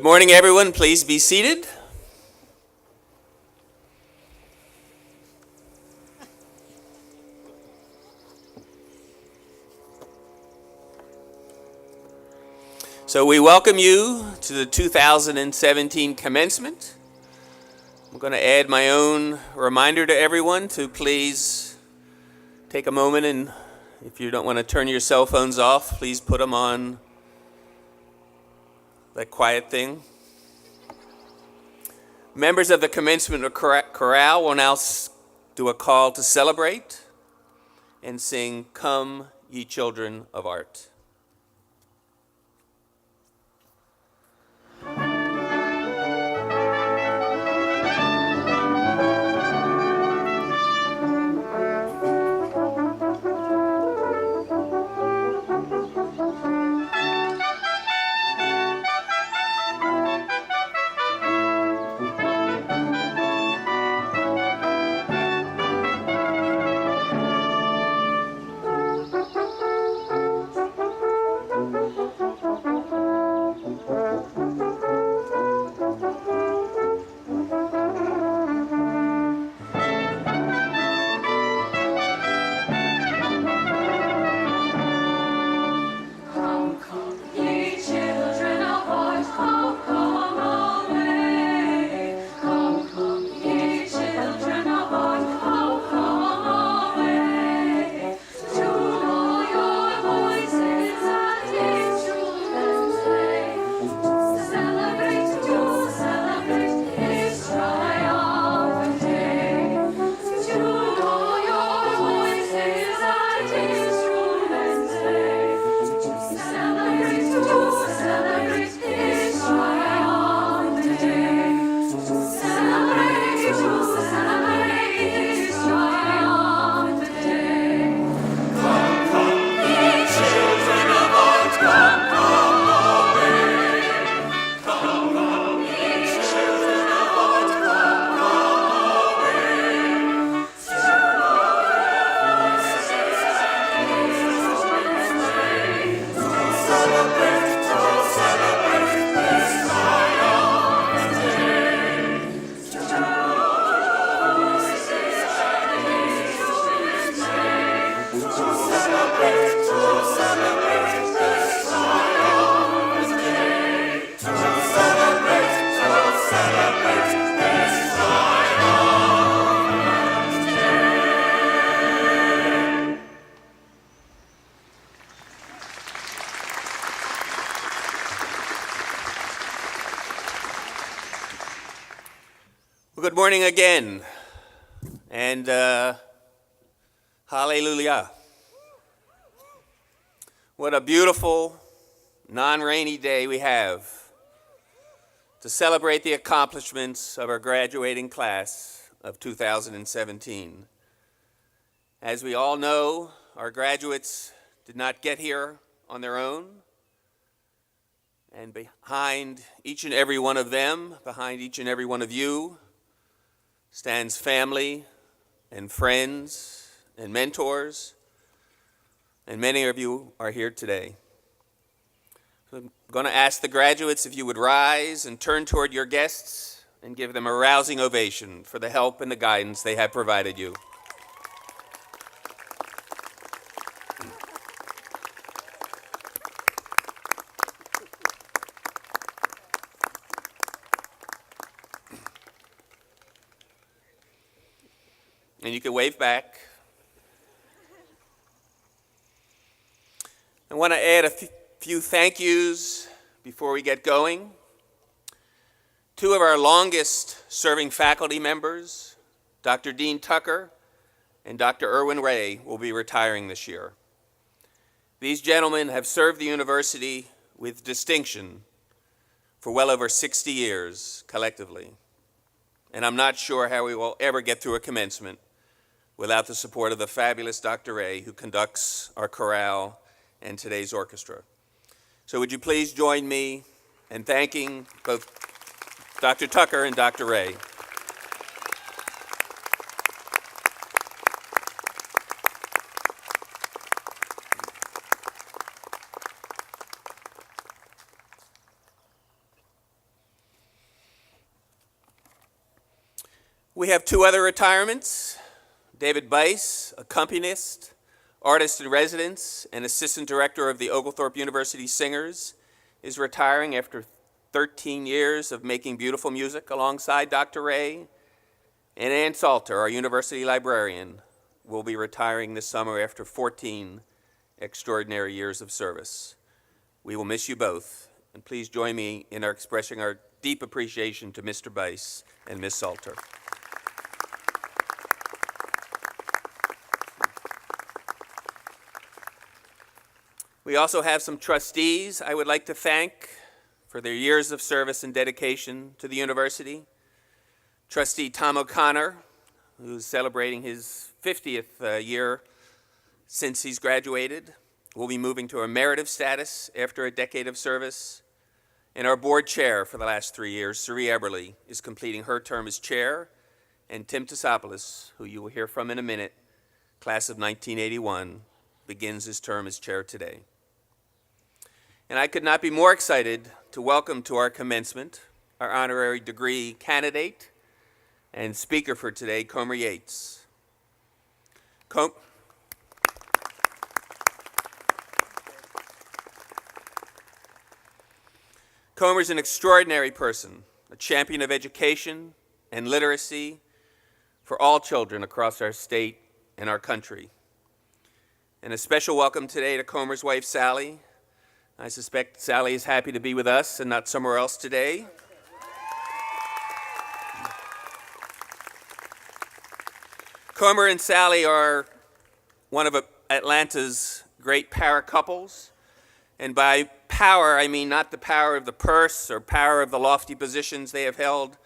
Good morning, everyone. Please be seated. So we welcome you to the 2017 Commencement. I'm going to add my own reminder to everyone to please take a moment, and if you don't want to turn your cell phones off, please put them on that quiet thing. Members of the Commencement Chorale will now do a call to celebrate and sing "Come, Ye Children of Art." Good morning again, and hallelujah. What a beautiful, non-rainy day we have to celebrate the accomplishments of our graduating class of 2017. As we all know, our graduates did not get here on their own, and behind each and every one of them, behind each and every one of you, stands family and friends and mentors, and many of you are here today. So I'm going to ask the graduates if you would rise and turn toward your guests and give them a rousing ovation for the help and the guidance they have provided you. And you can wave back. I want to add a few thank yous before we get going. Two of our longest serving faculty members, Dr. Dean Tucker and Dr. Irwin Ray, will be retiring this year. These gentlemen have served the university with distinction for well over 60 years collectively. And I'm not sure how we will ever get through a commencement without the support of the fabulous Dr. Ray, who conducts our chorale and today's orchestra. So would you please join me in thanking both Dr. Tucker and Dr. Ray. We have two other retirements. David Bice, accompanist, artist in residence, and assistant director of the Oglethorpe University Singers, is retiring after 13 years of making beautiful music alongside Dr. Ray. And Ann Salter, our university librarian, will be retiring this summer after 14 extraordinary years of service. We will miss you both, and please join me in expressing our deep appreciation to Mr. Bice and Ms. Salter. We also have some trustees I would like to thank for their years of service and dedication to the university. Trustee Tom O'Connor, who's celebrating his 50th year since he's graduated, will be moving to emeritus status after a decade of service. And our board chair for the last 3 years, Suri Eberly, is completing her term as chair. And Tim Tasopoulos, who you will hear from in a minute, class of 1981, begins his term as chair today. And I could not be more excited to welcome to our commencement our honorary degree candidate and speaker for today, Comer Yates. Comer's an extraordinary person, a champion of education and literacy for all children across our state and our country. And a special welcome today to Comer's wife, Sally. I suspect Sally is happy to be with us and not somewhere else today. Comer and Sally are one of Atlanta's great power couples. And by power, I mean not the power of the purse or power of the lofty positions they have held,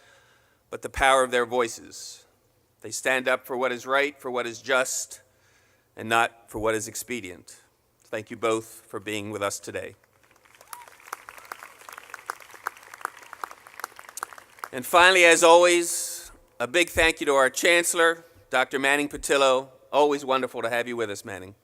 but the power of their voices. They stand up for what is right, for what is just, and not for what is expedient. Thank you both for being with us today. And finally, as always, a big thank you to our Chancellor, Dr. Manning Patillo. Always wonderful to have you with us, Manning.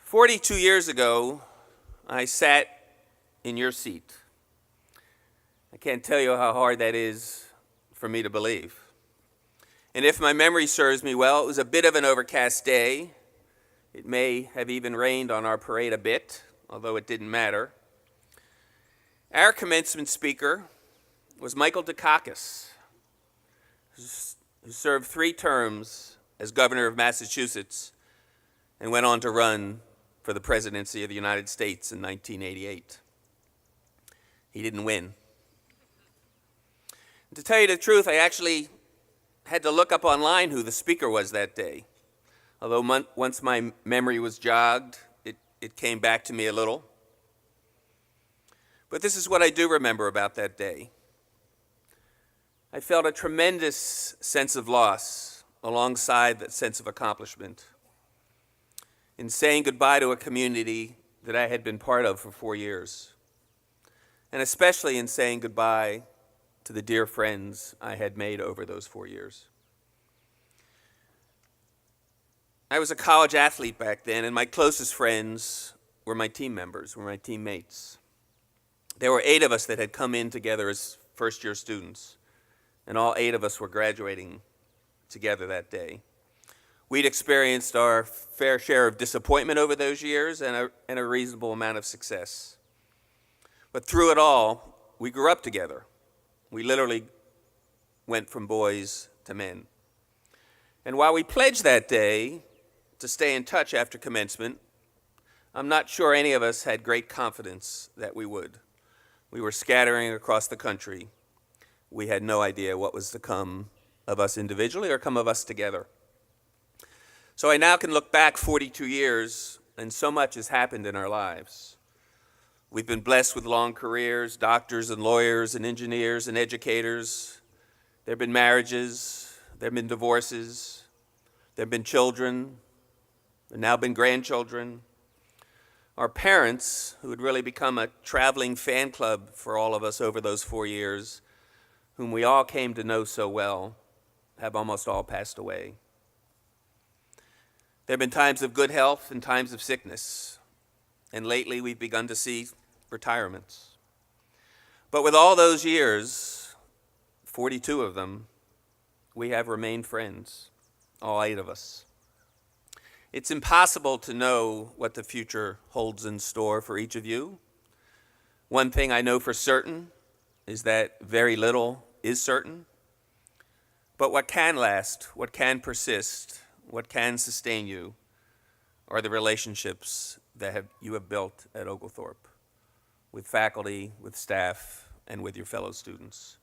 "42 years ago, I sat in your seat. I can't tell you how hard that is for me to believe. And if my memory serves me well, it was a bit of an overcast day. It may have even rained on our parade a bit, although it didn't matter. Our commencement speaker was Michael Dukakis, who served 3 terms as governor of Massachusetts and went on to run for the presidency of the United States in 1988. He didn't win. And to tell you the truth, I actually had to look up online who the speaker was that day. Although once my memory was jogged, it came back to me a little. But this is what I do remember about that day. I felt a tremendous sense of loss alongside that sense of accomplishment in saying goodbye to a community that I had been part of for 4 years, and especially in saying goodbye to the dear friends I had made over those 4 years. I was a college athlete back then, and my closest friends were my team members, were my teammates. There were 8 of us that had come in together as first-year students, and all 8 of us were graduating together that day. We'd experienced our fair share of disappointment over those years and a reasonable amount of success. But through it all, we grew up together. We literally went from boys to men. And while we pledged that day to stay in touch after commencement, I'm not sure any of us had great confidence that we would. We were scattering across the country. We had no idea what was to come of us individually or come of us together. So I now can look back 42 years, and so much has happened in our lives. We've been blessed with long careers, doctors and lawyers and engineers and educators. There have been marriages, there have been divorces, there have been children, there have now been grandchildren. Our parents, who had really become a traveling fan club for all of us over those 4 years, whom we all came to know so well, have almost all passed away. There have been times of good health and times of sickness, and lately we've begun to see retirements. But with all those years, 42 of them, we have remained friends, all 8 of us. It's impossible to know what the future holds in store for each of you. One thing I know for certain is that very little is certain. But what can last, what can persist, what can sustain you are the relationships that you have built at Oglethorpe with faculty, with staff, and with your fellow students.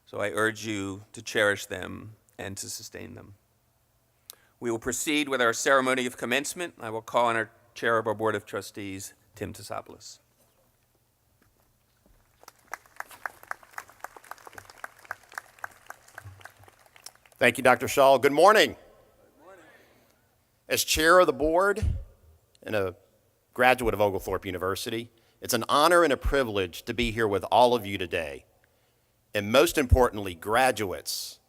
So I urge you to cherish them and to sustain them. We will proceed with our ceremony of commencement. I will call on our chair of our Board of Trustees, Tim Tassopoulos. Thank you, Dr. Shaw. Good morning. Good morning. As chair of the board and a graduate of Oglethorpe University, it's an honor and a privilege to be here with all of you today. And most importantly, graduates,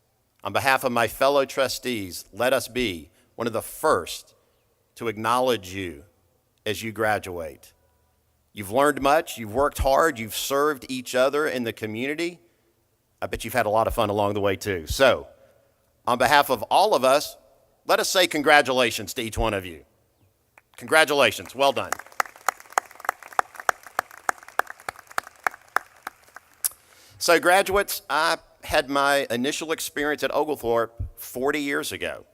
on behalf of my fellow trustees, let us be one of the first to acknowledge you as you graduate. You've learned much, you've worked hard, you've served each other in the community. I bet you've had a lot of fun along the way too. So, on behalf of all of us, let us say congratulations to each one of you. Congratulations, well done. So graduates, I had my initial experience at Oglethorpe 40 years ago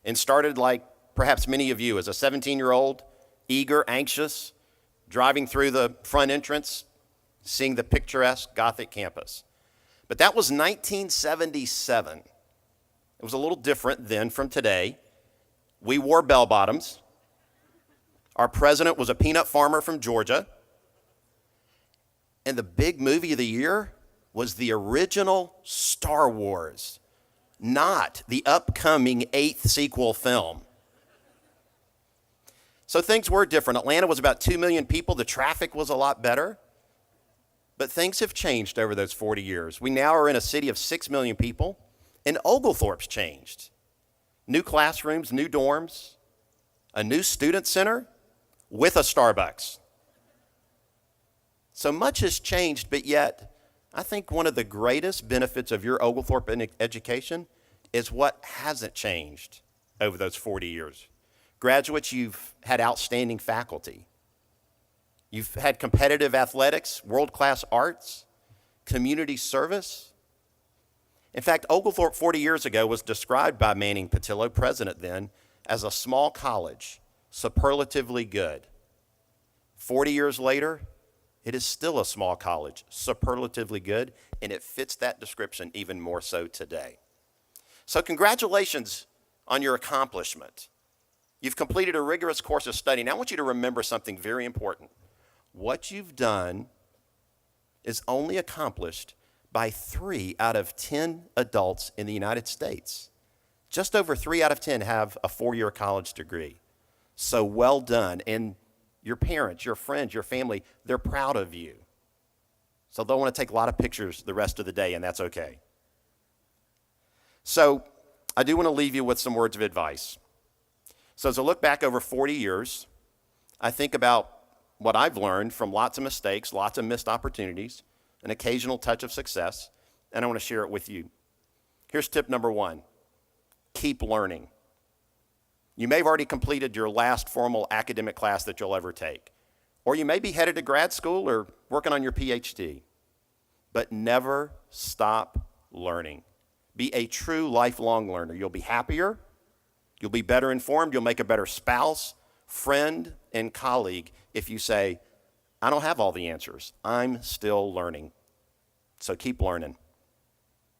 and started like perhaps many of you as a 17-year-old, eager, anxious, driving through the front entrance, seeing the picturesque Gothic campus. But that was 1977. It was a little different then from today. We wore bell-bottoms. Our president was a peanut farmer from Georgia. And the big movie of the year was the original Star Wars, not the upcoming 8th sequel film. So things were different. Atlanta was about 2 million people. The traffic was a lot better. But things have changed over those 40 years. We now are in a city of 6 million people. And Oglethorpe's changed. New classrooms, new dorms, a new student center with a Starbucks. So much has changed, but yet I think one of the greatest benefits of your Oglethorpe education is what hasn't changed over those 40 years. Graduates, you've had outstanding faculty. You've had competitive athletics, world-class arts, community service. In fact, Oglethorpe 40 years ago was described by Manning Patillo, president then, as a small college, superlatively good. 40 years later, it is still a small college, superlatively good, and it fits that description even more so today. So congratulations on your accomplishment. You've completed a rigorous course of study. Now I want you to remember something very important. What you've done is only accomplished by 3 out of 10 adults in the United States. Just over 3 out of 10 have a 4-year college degree. So well done. And your parents, your friends, your family, they're proud of you. So they'll want to take a lot of pictures the rest of the day, and that's okay. So I do want to leave you with some words of advice. So as I look back over 40 years, I think about what I've learned from lots of mistakes, lots of missed opportunities, an occasional touch of success, and I want to share it with you. Here's tip number 1. Keep learning. You may have already completed your last formal academic class that you'll ever take, or you may be headed to grad school or working on your PhD, but never stop learning. Be a true lifelong learner. You'll be happier, you'll be better informed, you'll make a better spouse, friend, and colleague if you say, I don't have all the answers. I'm still learning. So keep learning.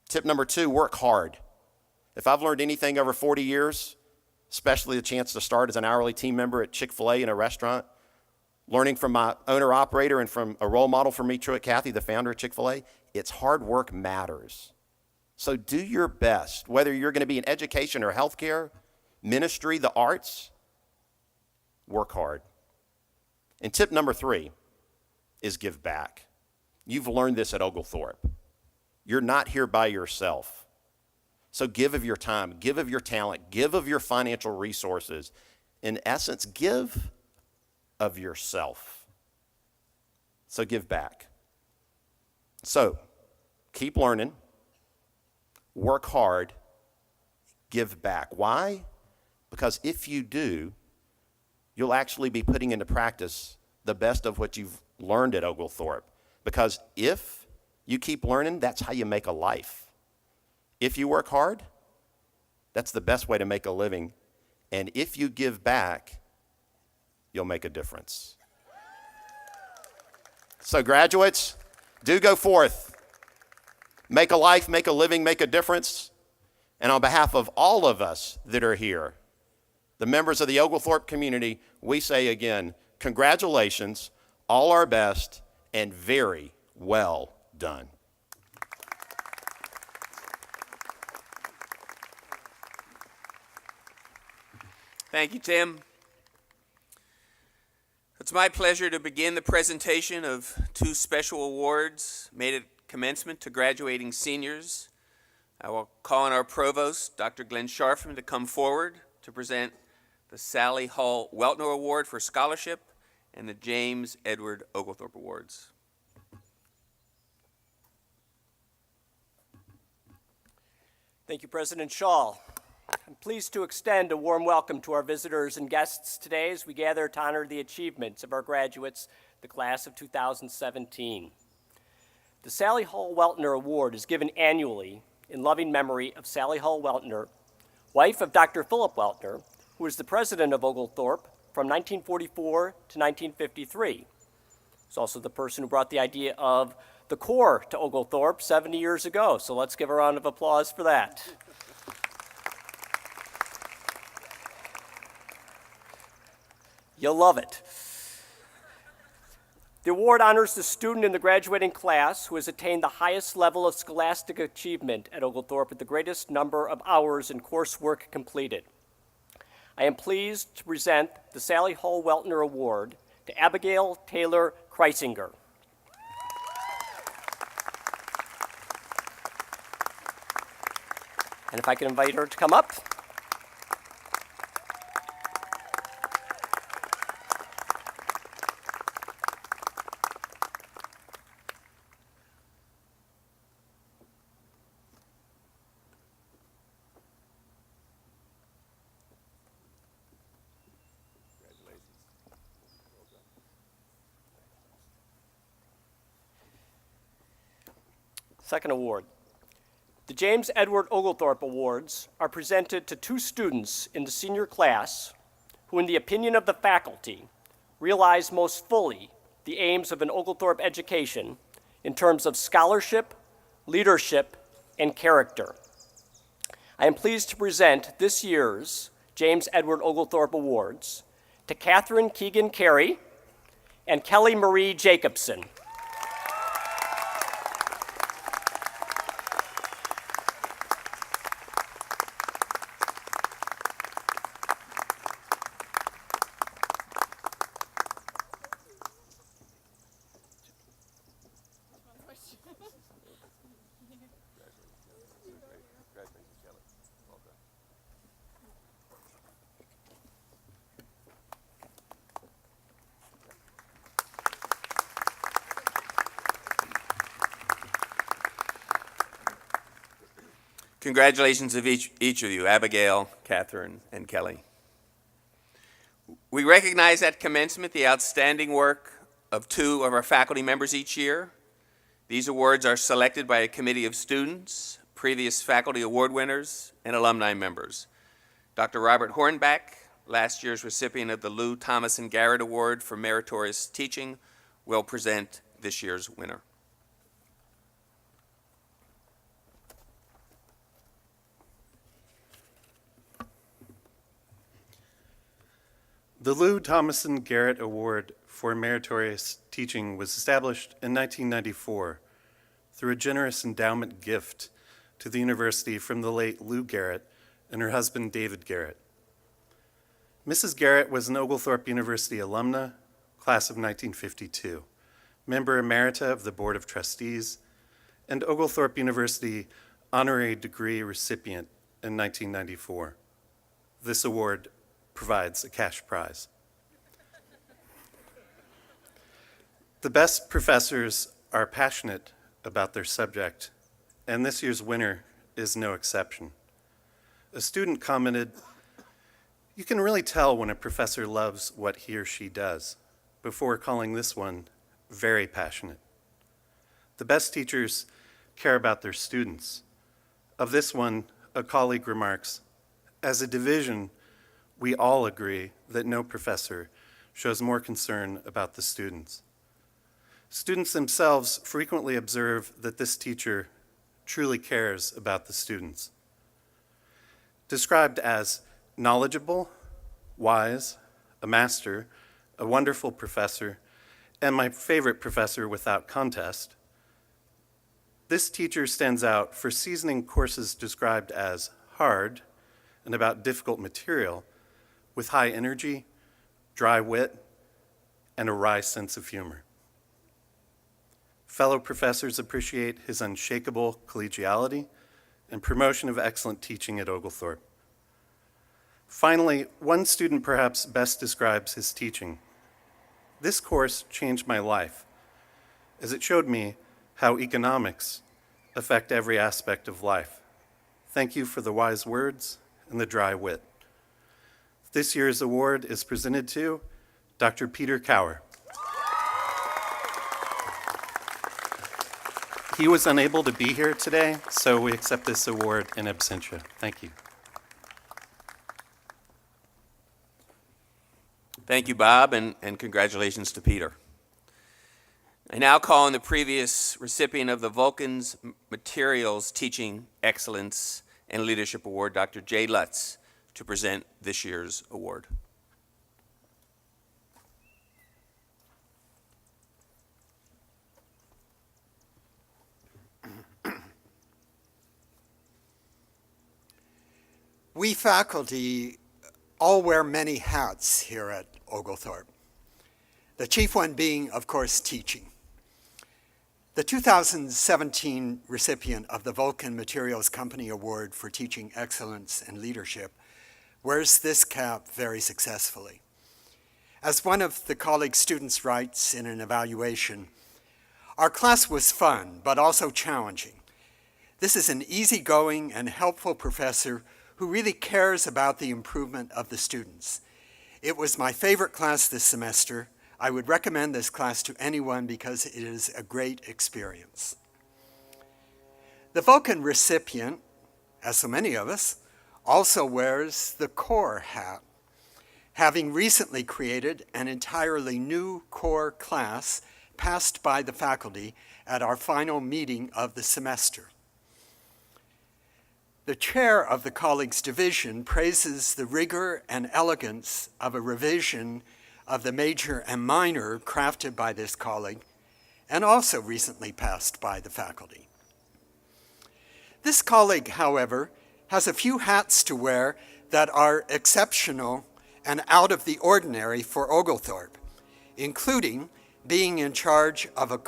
Tip number 2, work hard. If I've learned anything over 40 years, especially the chance to start as an hourly team member at Chick-fil-A in a restaurant, learning from my owner-operator and from a role model for me, Truett Cathy, the founder of Chick-fil-A, it's hard work matters. So do your best, whether you're going to be in education or healthcare, ministry, the arts, work hard. And tip number 3 is give back. You've learned this at Oglethorpe. You're not here by yourself. So give of your time, give of your talent, give of your financial resources. In essence, give of yourself. So give back. So keep learning, work hard, give back. Why? Because if you do, you'll actually be putting into practice the best of what you've learned at Oglethorpe. Because if you keep learning, that's how you make a life. If you work hard, that's the best way to make a living. And if you give back, you'll make a difference. So graduates, do go forth. Make a life, make a living, make a difference. And on behalf of all of us that are here, the members of the Oglethorpe community, we say again, congratulations, all our best, and very well done. Thank you, Tim. It's my pleasure to begin the presentation of two special awards made at commencement to graduating seniors. I will call on our provost, Dr. Glenn Scharfman, to come forward to present the Sally Hall Weltner Award for Scholarship and the James Edward Oglethorpe Awards. Thank you, President Shaw. I'm pleased to extend a warm welcome to our visitors and guests today as we gather to honor the achievements of our graduates, the class of 2017. The Sally Hall Weltner Award is given annually in loving memory of Sally Hall Weltner, wife of Dr. Philip Weltner, who was the president of Oglethorpe from 1944 to 1953. He's also the person who brought the idea of the Corps to Oglethorpe 70 years ago, so let's give a round of applause for that. You'll love it. The award honors the student in the graduating class who has attained the highest level of scholastic achievement at Oglethorpe with the greatest number of hours in coursework completed. I am pleased to present the Sally Hall Weltner Award to Abigail Taylor Kreisinger. And if I can invite her to come up. Second award. The James Edward Oglethorpe Awards are presented to two students in the senior class who, in the opinion of the faculty, realize most fully the aims of an Oglethorpe education in terms of scholarship, leadership, and character. I am pleased to present this year's James Edward Oglethorpe Awards to Catherine Keegan Carey and Kelly Marie Jacobson. Congratulations of each of you, Abigail, Catherine, and Kelly. We recognize at commencement the outstanding work of two of our faculty members each year. These awards are selected by a committee of students, previous faculty award winners, and alumni members. Dr. Robert Hornback, last year's recipient of the Lou Thomas and Garrett Award for Meritorious Teaching, will present this year's winner. The Lou Thomas and Garrett Award for Meritorious Teaching was established in 1994 through a generous endowment gift to the university from the late Lou Garrett and her husband David Garrett. Mrs. Garrett was an Oglethorpe University alumna, class of 1952, member emerita of the Board of Trustees, and Oglethorpe University honorary degree recipient in 1994. This award provides a cash prize. The best professors are passionate about their subject, and this year's winner is no exception. A student commented, "You can really tell when a professor loves what he or she does," before calling this one very passionate. The best teachers care about their students. Of this one, a colleague remarks, "As a division, we all agree that no professor shows more concern about the students." Students themselves frequently observe that this teacher truly cares about the students. Described as knowledgeable, wise, a master, a wonderful professor, and my favorite professor without contest, this teacher stands out for seasoning courses described as hard and about difficult material with high energy, dry wit, and a wry sense of humor. Fellow professors appreciate his unshakable collegiality and promotion of excellent teaching at Oglethorpe. Finally, one student perhaps best describes his teaching. "This course changed my life, as it showed me how economics affect every aspect of life. Thank you for the wise words and the dry wit." This year's award is presented to Dr. Peter Cower. He was unable to be here today, so we accept this award in absentia. Thank you. Thank you, Bob, and congratulations to Peter. I now call on the previous recipient of the Vulcan's Materials Teaching Excellence and Leadership Award, Dr. Jay Lutz, to present this year's award. We faculty all wear many hats here at Oglethorpe, the chief one being, of course, teaching. The 2017 recipient of the Vulcan Materials Company Award for Teaching Excellence and Leadership wears this cap very successfully. As one of the college students writes in an evaluation, "Our class was fun, but also challenging. This is an easygoing and helpful professor who really cares about the improvement of the students. It was my favorite class this semester. I would recommend this class to anyone because it is a great experience." The Vulcan recipient, as so many of us, also wears the core hat, having recently created an entirely new core class passed by the faculty at our final meeting of the semester. The chair of the colleagues division praises the rigor and elegance of a revision of the major and minor crafted by this colleague and also recently passed by the faculty. This colleague, however, has a few hats to wear that are exceptional and out of the ordinary for Oglethorpe, including being in charge of a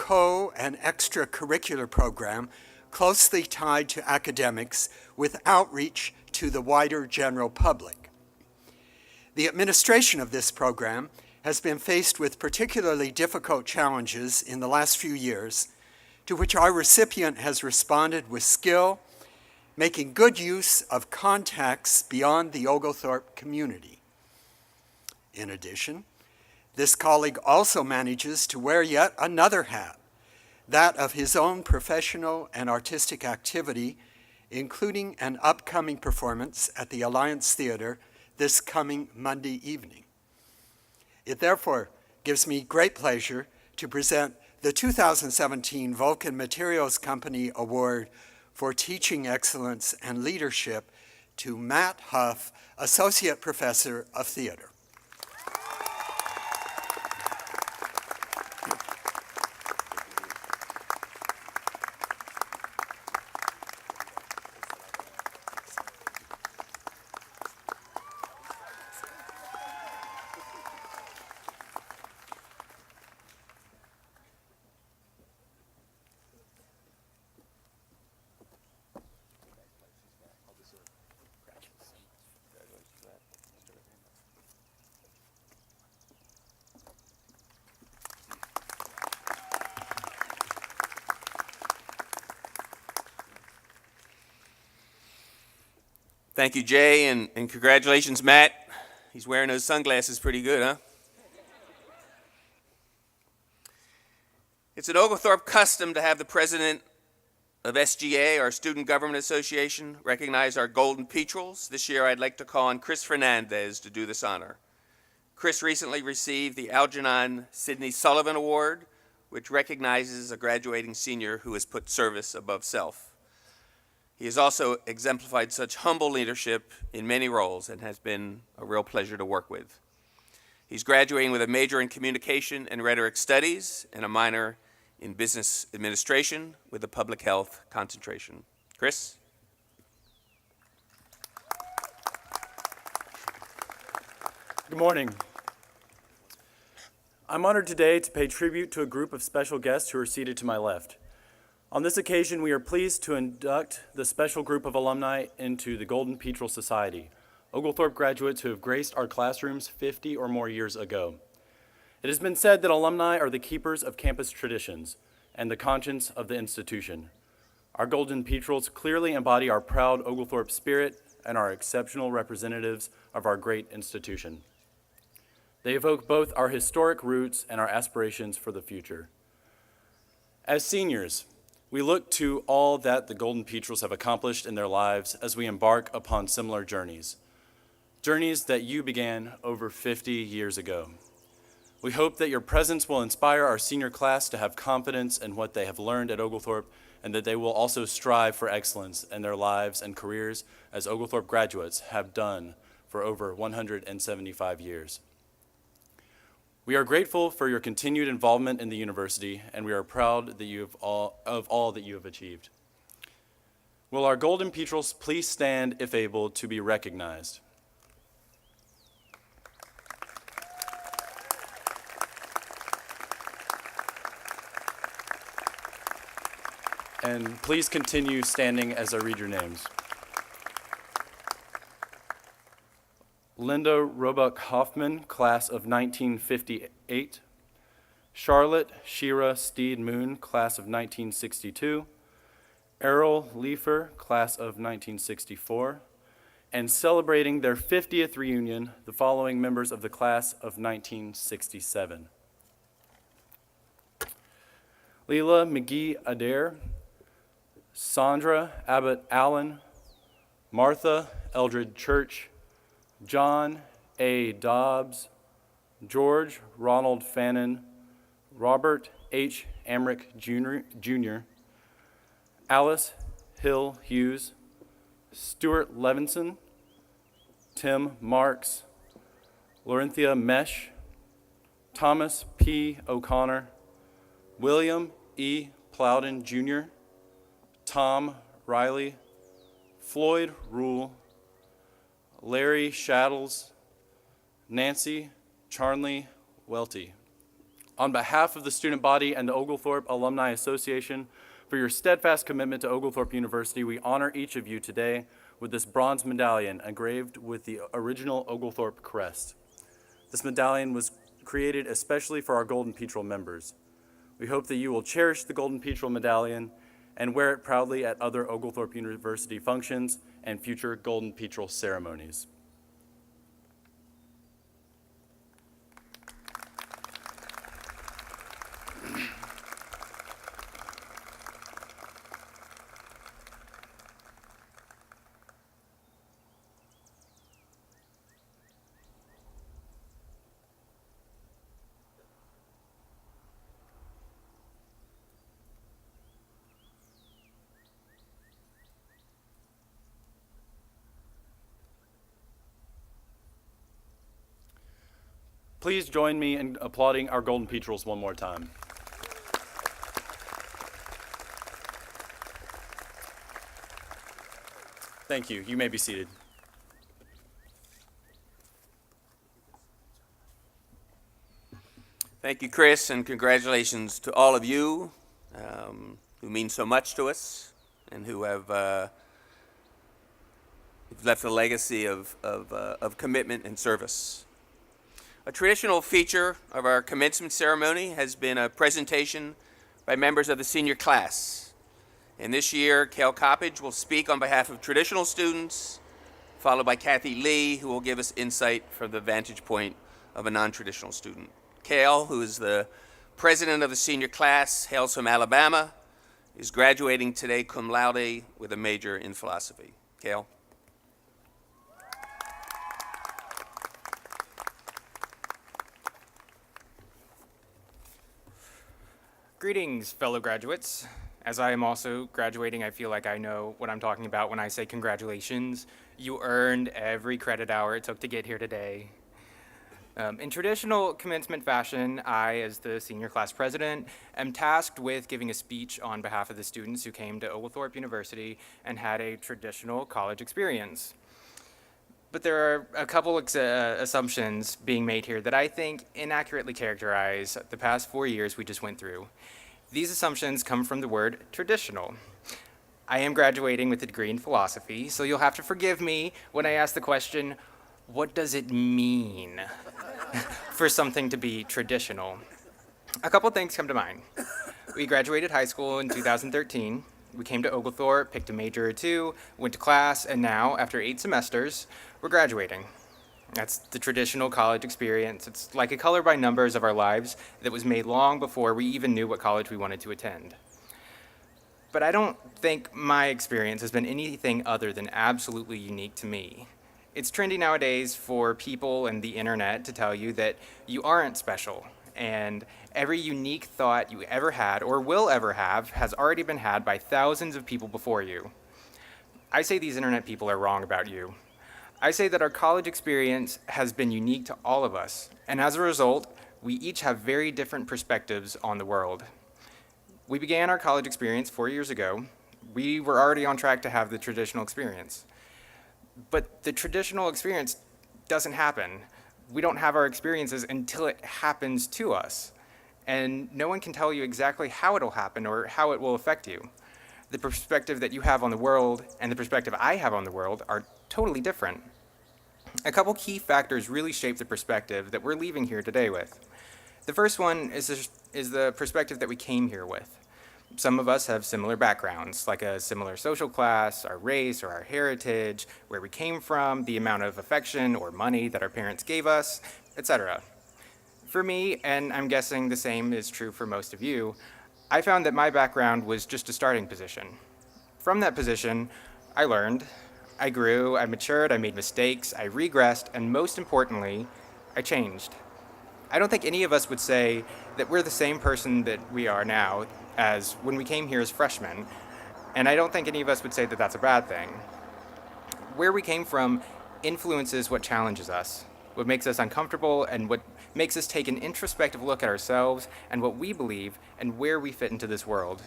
and extracurricular program closely tied to academics with outreach to the wider general public. The administration of this program has been faced with particularly difficult challenges in the last few years, to which our recipient has responded with skill, making good use of contacts beyond the Oglethorpe community. In addition, this colleague also manages to wear yet another hat, that of his own professional and artistic activity, including an upcoming performance at the Alliance Theater this coming Monday evening. It therefore gives me great pleasure to present the 2017 Vulcan Materials Company Award for Teaching Excellence and Leadership to Matt Huff, Associate Professor of Theater. Thank you, Jay, and congratulations, Matt. He's wearing those sunglasses pretty good, huh? It's an Oglethorpe custom to have the president of SGA, our Student Government Association, recognize our Golden Petrels. This year I'd like to call on Chris Fernandez to do this honor. Chris recently received the Algernon Sidney Sullivan Award, which recognizes a graduating senior who has put service above self. He has also exemplified such humble leadership in many roles and has been a real pleasure to work with. He's graduating with a major in communication and rhetoric studies and a minor in business administration with a public health concentration. Chris? Good morning. I'm honored today to pay tribute to a group of special guests who are seated to my left. On this occasion, we are pleased to induct the special group of alumni into the Golden Petrel Society, Oglethorpe graduates who have graced our classrooms 50 or more years ago. It has been said that alumni are the keepers of campus traditions and the conscience of the institution. Our Golden Petrels clearly embody our proud Oglethorpe spirit and are exceptional representatives of our great institution. They evoke both our historic roots and our aspirations for the future. As seniors, we look to all that the Golden Petrels have accomplished in their lives as we embark upon similar journeys that you began over 50 years ago. We hope that your presence will inspire our senior class to have confidence in what they have learned at Oglethorpe and that they will also strive for excellence in their lives and careers as Oglethorpe graduates have done for over 175 years. We are grateful for your continued involvement in the university, and we are proud that of all that you have achieved. Will our Golden Petrels please stand, if able, to be recognized? And please continue standing as I read your names. Linda Roebuck Hoffman, class of 1958. Charlotte Shira Steed Moon, class of 1962. Errol Leifer, class of 1964. And celebrating their 50th reunion, the following members of the class of 1967. Leila McGee Adair, Sandra Abbott Allen, Martha Eldred Church, John A. Dobbs, George Ronald Fannin, Robert H. Amrick Jr., Alice Hill Hughes, Stuart Levinson, Tim Marks, Laurenthia Mesh, Thomas P. O'Connor, William E. Plowden Jr., Tom Riley, Floyd Rule, Larry Shaddles, Nancy Charnley Welty. On behalf of the student body and the Oglethorpe Alumni Association, for your steadfast commitment to Oglethorpe University, we honor each of you today with this bronze medallion engraved with the original Oglethorpe crest. This medallion was created especially for our Golden Petrel members. We hope that you will cherish the Golden Petrel medallion and wear it proudly at other Oglethorpe University functions and future Golden Petrel ceremonies. Please join me in applauding our Golden Petrels one more time. Thank you. You may be seated. Thank you, Chris, and congratulations to all of you who mean so much to us and who have left a legacy of commitment and service. A traditional feature of our commencement ceremony has been a presentation by members of the senior class. And this year, Cale Coppage will speak on behalf of traditional students, followed by Kathy Lee, who will give us insight from the vantage point of a non-traditional student. Cale, who is the president of the senior class, hails from Alabama, is graduating today cum laude with a major in philosophy. Cale. Greetings, fellow graduates. As I am also graduating, I feel like I know what I'm talking about when I say congratulations. You earned every credit hour it took to get here today. In traditional commencement fashion, I, as the senior class president, am tasked with giving a speech on behalf of the students who came to Oglethorpe University and had a traditional college experience. But there are a couple assumptions being made here that I think inaccurately characterize the past 4 years we just went through. These assumptions come from the word traditional. I am graduating with a degree in philosophy, so you'll have to forgive me when I ask the question, what does it mean for something to be traditional? A couple things come to mind. We graduated high school in 2013. We came to Oglethorpe, picked a major or two, went to class, and now, after 8 semesters, we're graduating. That's the traditional college experience. It's like a color by numbers of our lives that was made long before we even knew what college we wanted to attend. But I don't think my experience has been anything other than absolutely unique to me. It's trendy nowadays for people and the internet to tell you that you aren't special, and every unique thought you ever had or will ever have has already been had by thousands of people before you. I say these internet people are wrong about you. I say that our college experience has been unique to all of us, and as a result, we each have very different perspectives on the world. We began our college experience 4 years ago. We were already on track to have the traditional experience. But the traditional experience doesn't happen. We don't have our experiences until it happens to us. And no one can tell you exactly how it'll happen or how it will affect you. The perspective that you have on the world and the perspective I have on the world are totally different. A couple key factors really shape the perspective that we're leaving here today with. The first one is the perspective that we came here with. Some of us have similar backgrounds, like a similar social class, our race or our heritage, where we came from, the amount of affection or money that our parents gave us, etc. For me, and I'm guessing the same is true for most of you, I found that my background was just a starting position. From that position, I learned, I grew, I matured, I made mistakes, I regressed, and most importantly, I changed. I don't think any of us would say that we're the same person that we are now as when we came here as freshmen, and I don't think any of us would say that that's a bad thing. Where we came from influences what challenges us, what makes us uncomfortable, and what makes us take an introspective look at ourselves and what we believe and where we fit into this world.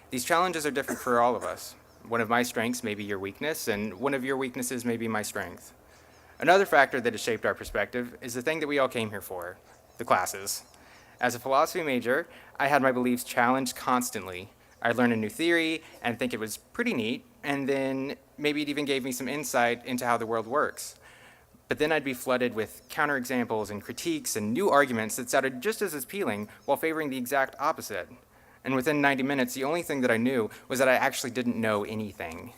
These challenges are different for all of us. One of my strengths may be your weakness, and one of your weaknesses may be my strength. Another factor that has shaped our perspective is the thing that we all came here for, the classes. As a philosophy major, I had my beliefs challenged constantly. I learned a new theory and think it was pretty neat, and then maybe it even gave me some insight into how the world works. But then I'd be flooded with counterexamples and critiques and new arguments that sounded just as appealing while favoring the exact opposite. And within 90 minutes, the only thing that I knew was that I actually didn't know anything.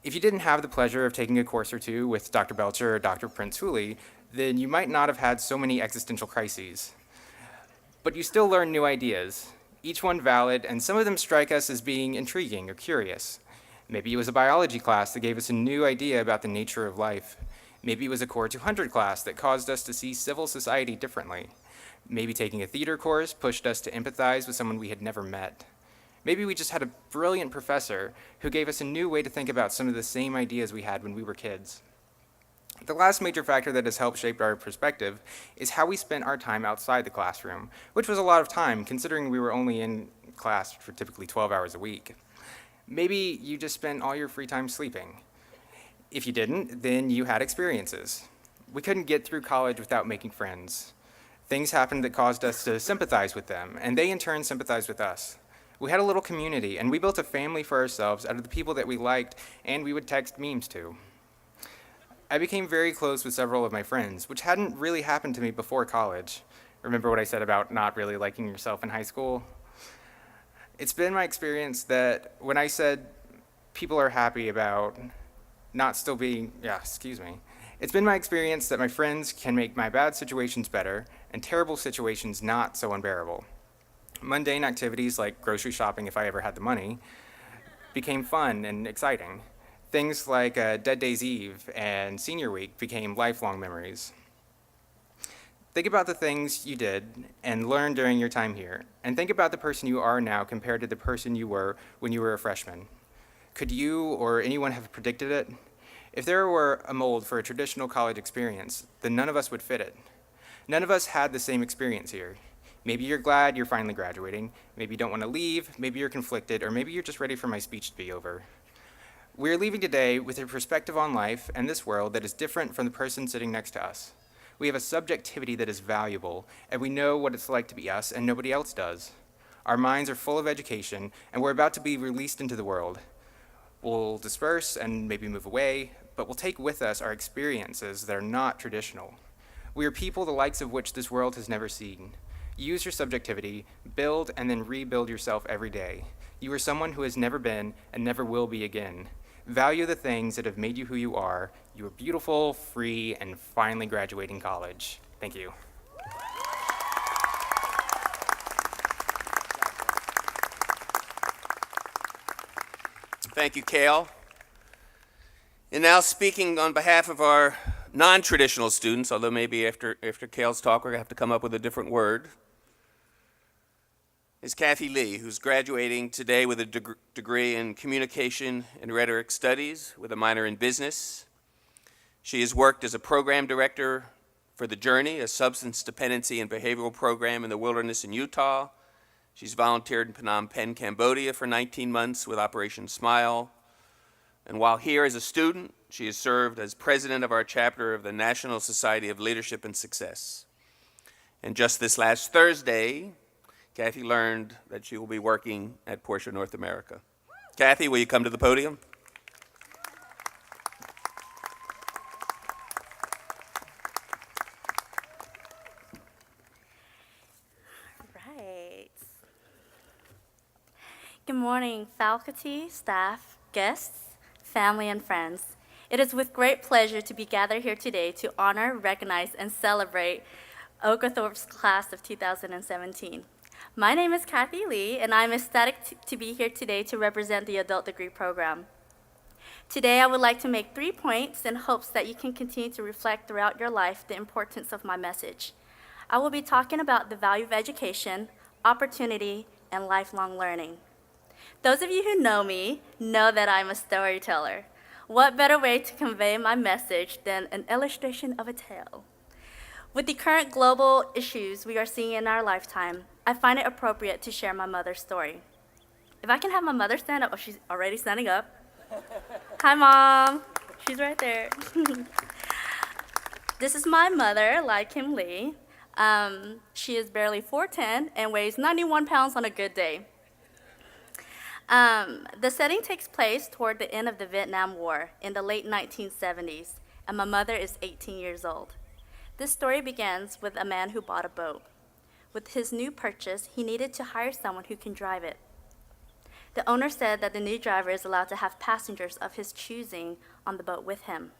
If you didn't have the pleasure of taking a course or two with Dr. Belcher or Dr. Prince Hooley, then you might not have had so many existential crises. But you still learn new ideas, each one valid, and some of them strike us as being intriguing or curious. Maybe it was a biology class that gave us a new idea about the nature of life. Maybe it was a Core 200 class that caused us to see civil society differently. Maybe taking a theater course pushed us to empathize with someone we had never met. Maybe we just had a brilliant professor who gave us a new way to think about some of the same ideas we had when we were kids. The last major factor that has helped shape our perspective is how we spent our time outside the classroom, which was a lot of time considering we were only in class for typically 12 hours a week. Maybe you just spent all your free time sleeping. If you didn't, then you had experiences. We couldn't get through college without making friends. Things happened that caused us to sympathize with them, and they in turn sympathized with us. We had a little community, and we built a family for ourselves out of the people that we liked and we would text memes to. I became very close with several of my friends, which hadn't really happened to me before college. Remember what I said about not really liking yourself in high school? It's been my experience that when I said people are happy about not still being, yeah, excuse me. It's been my experience that my friends can make my bad situations better and terrible situations not so unbearable. Mundane activities like grocery shopping, if I ever had the money, became fun and exciting. Things like Dead Days Eve and Senior Week became lifelong memories. Think about the things you did and learned during your time here, and think about the person you are now compared to the person you were when you were a freshman. Could you or anyone have predicted it? If there were a mold for a traditional college experience, then none of us would fit it. None of us had the same experience here. Maybe you're glad you're finally graduating, maybe you don't want to leave, maybe you're conflicted, or maybe you're just ready for my speech to be over. We're leaving today with a perspective on life and this world that is different from the person sitting next to us. We have a subjectivity that is valuable, and we know what it's like to be us, and nobody else does. Our minds are full of education, and we're about to be released into the world. We'll disperse and maybe move away, but we'll take with us our experiences that are not traditional. We are people the likes of which this world has never seen. Use your subjectivity, build and then rebuild yourself every day. You are someone who has never been and never will be again. Value the things that have made you who you are. You are beautiful, free, and finally graduating college. Thank you. Thank you, Cale. And now speaking on behalf of our non-traditional students, although maybe after Cale's talk we're going to have to come up with a different word, is Kathy Lee, who's graduating today with a degree in Communication and Rhetoric Studies with a minor in business. She has worked as a program director for The Journey, a substance dependency and behavioral program in the wilderness in Utah. She's volunteered in Phnom Penh, Cambodia for 19 months with Operation Smile. And while here as a student, she has served as president of our chapter of the National Society of Leadership and Success. And just this last Thursday, Kathy learned that she will be working at Porsche North America. Kathy, will you come to the podium? Right. Good morning, faculty, staff, guests, family, and friends. It is with great pleasure to be gathered here today to honor, recognize, and celebrate Oglethorpe's class of 2017. My name is Kathy Lee, and I'm ecstatic to be here today to represent the adult degree program. Today, I would like to make 3 points in hopes that you can continue to reflect throughout your life the importance of my message. I will be talking about the value of education, opportunity, and lifelong learning. Those of you who know me know that I'm a storyteller. What better way to convey my message than an illustration of a tale? With the current global issues we are seeing in our lifetime, I find it appropriate to share my mother's story. If I can have my mother stand up, oh, she's already standing up. Hi, Mom. She's right there. This is my mother, Lai Kim Lee. She is barely 4'10" and weighs 91 pounds on a good day. The setting takes place toward the end of the Vietnam War in the late 1970s, and my mother is 18 years old. This story begins with a man who bought a boat. With his new purchase, he needed to hire someone who can drive it. The owner said that the new driver is allowed to have passengers of his choosing on the boat with him.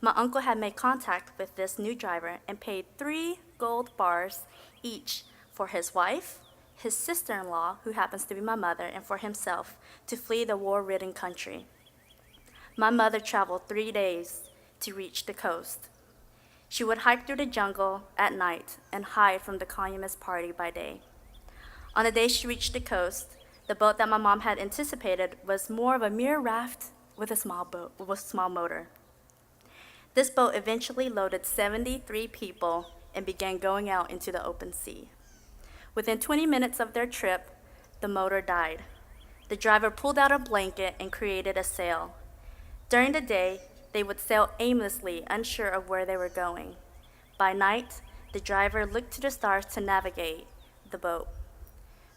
My uncle had made contact with this new driver and paid 3 gold bars each for his wife, his sister-in-law, who happens to be my mother, and for himself to flee the war-ridden country. My mother traveled 3 days to reach the coast. She would hike through the jungle at night and hide from the Communist Party by day. On the day she reached the coast, the boat that my mom had anticipated was more of a mere raft with a small motor. This boat eventually loaded 73 people and began going out into the open sea. Within 20 minutes of their trip, the motor died. The driver pulled out a blanket and created a sail. During the day, they would sail aimlessly, unsure of where they were going. By night, the driver looked to the stars to navigate the boat.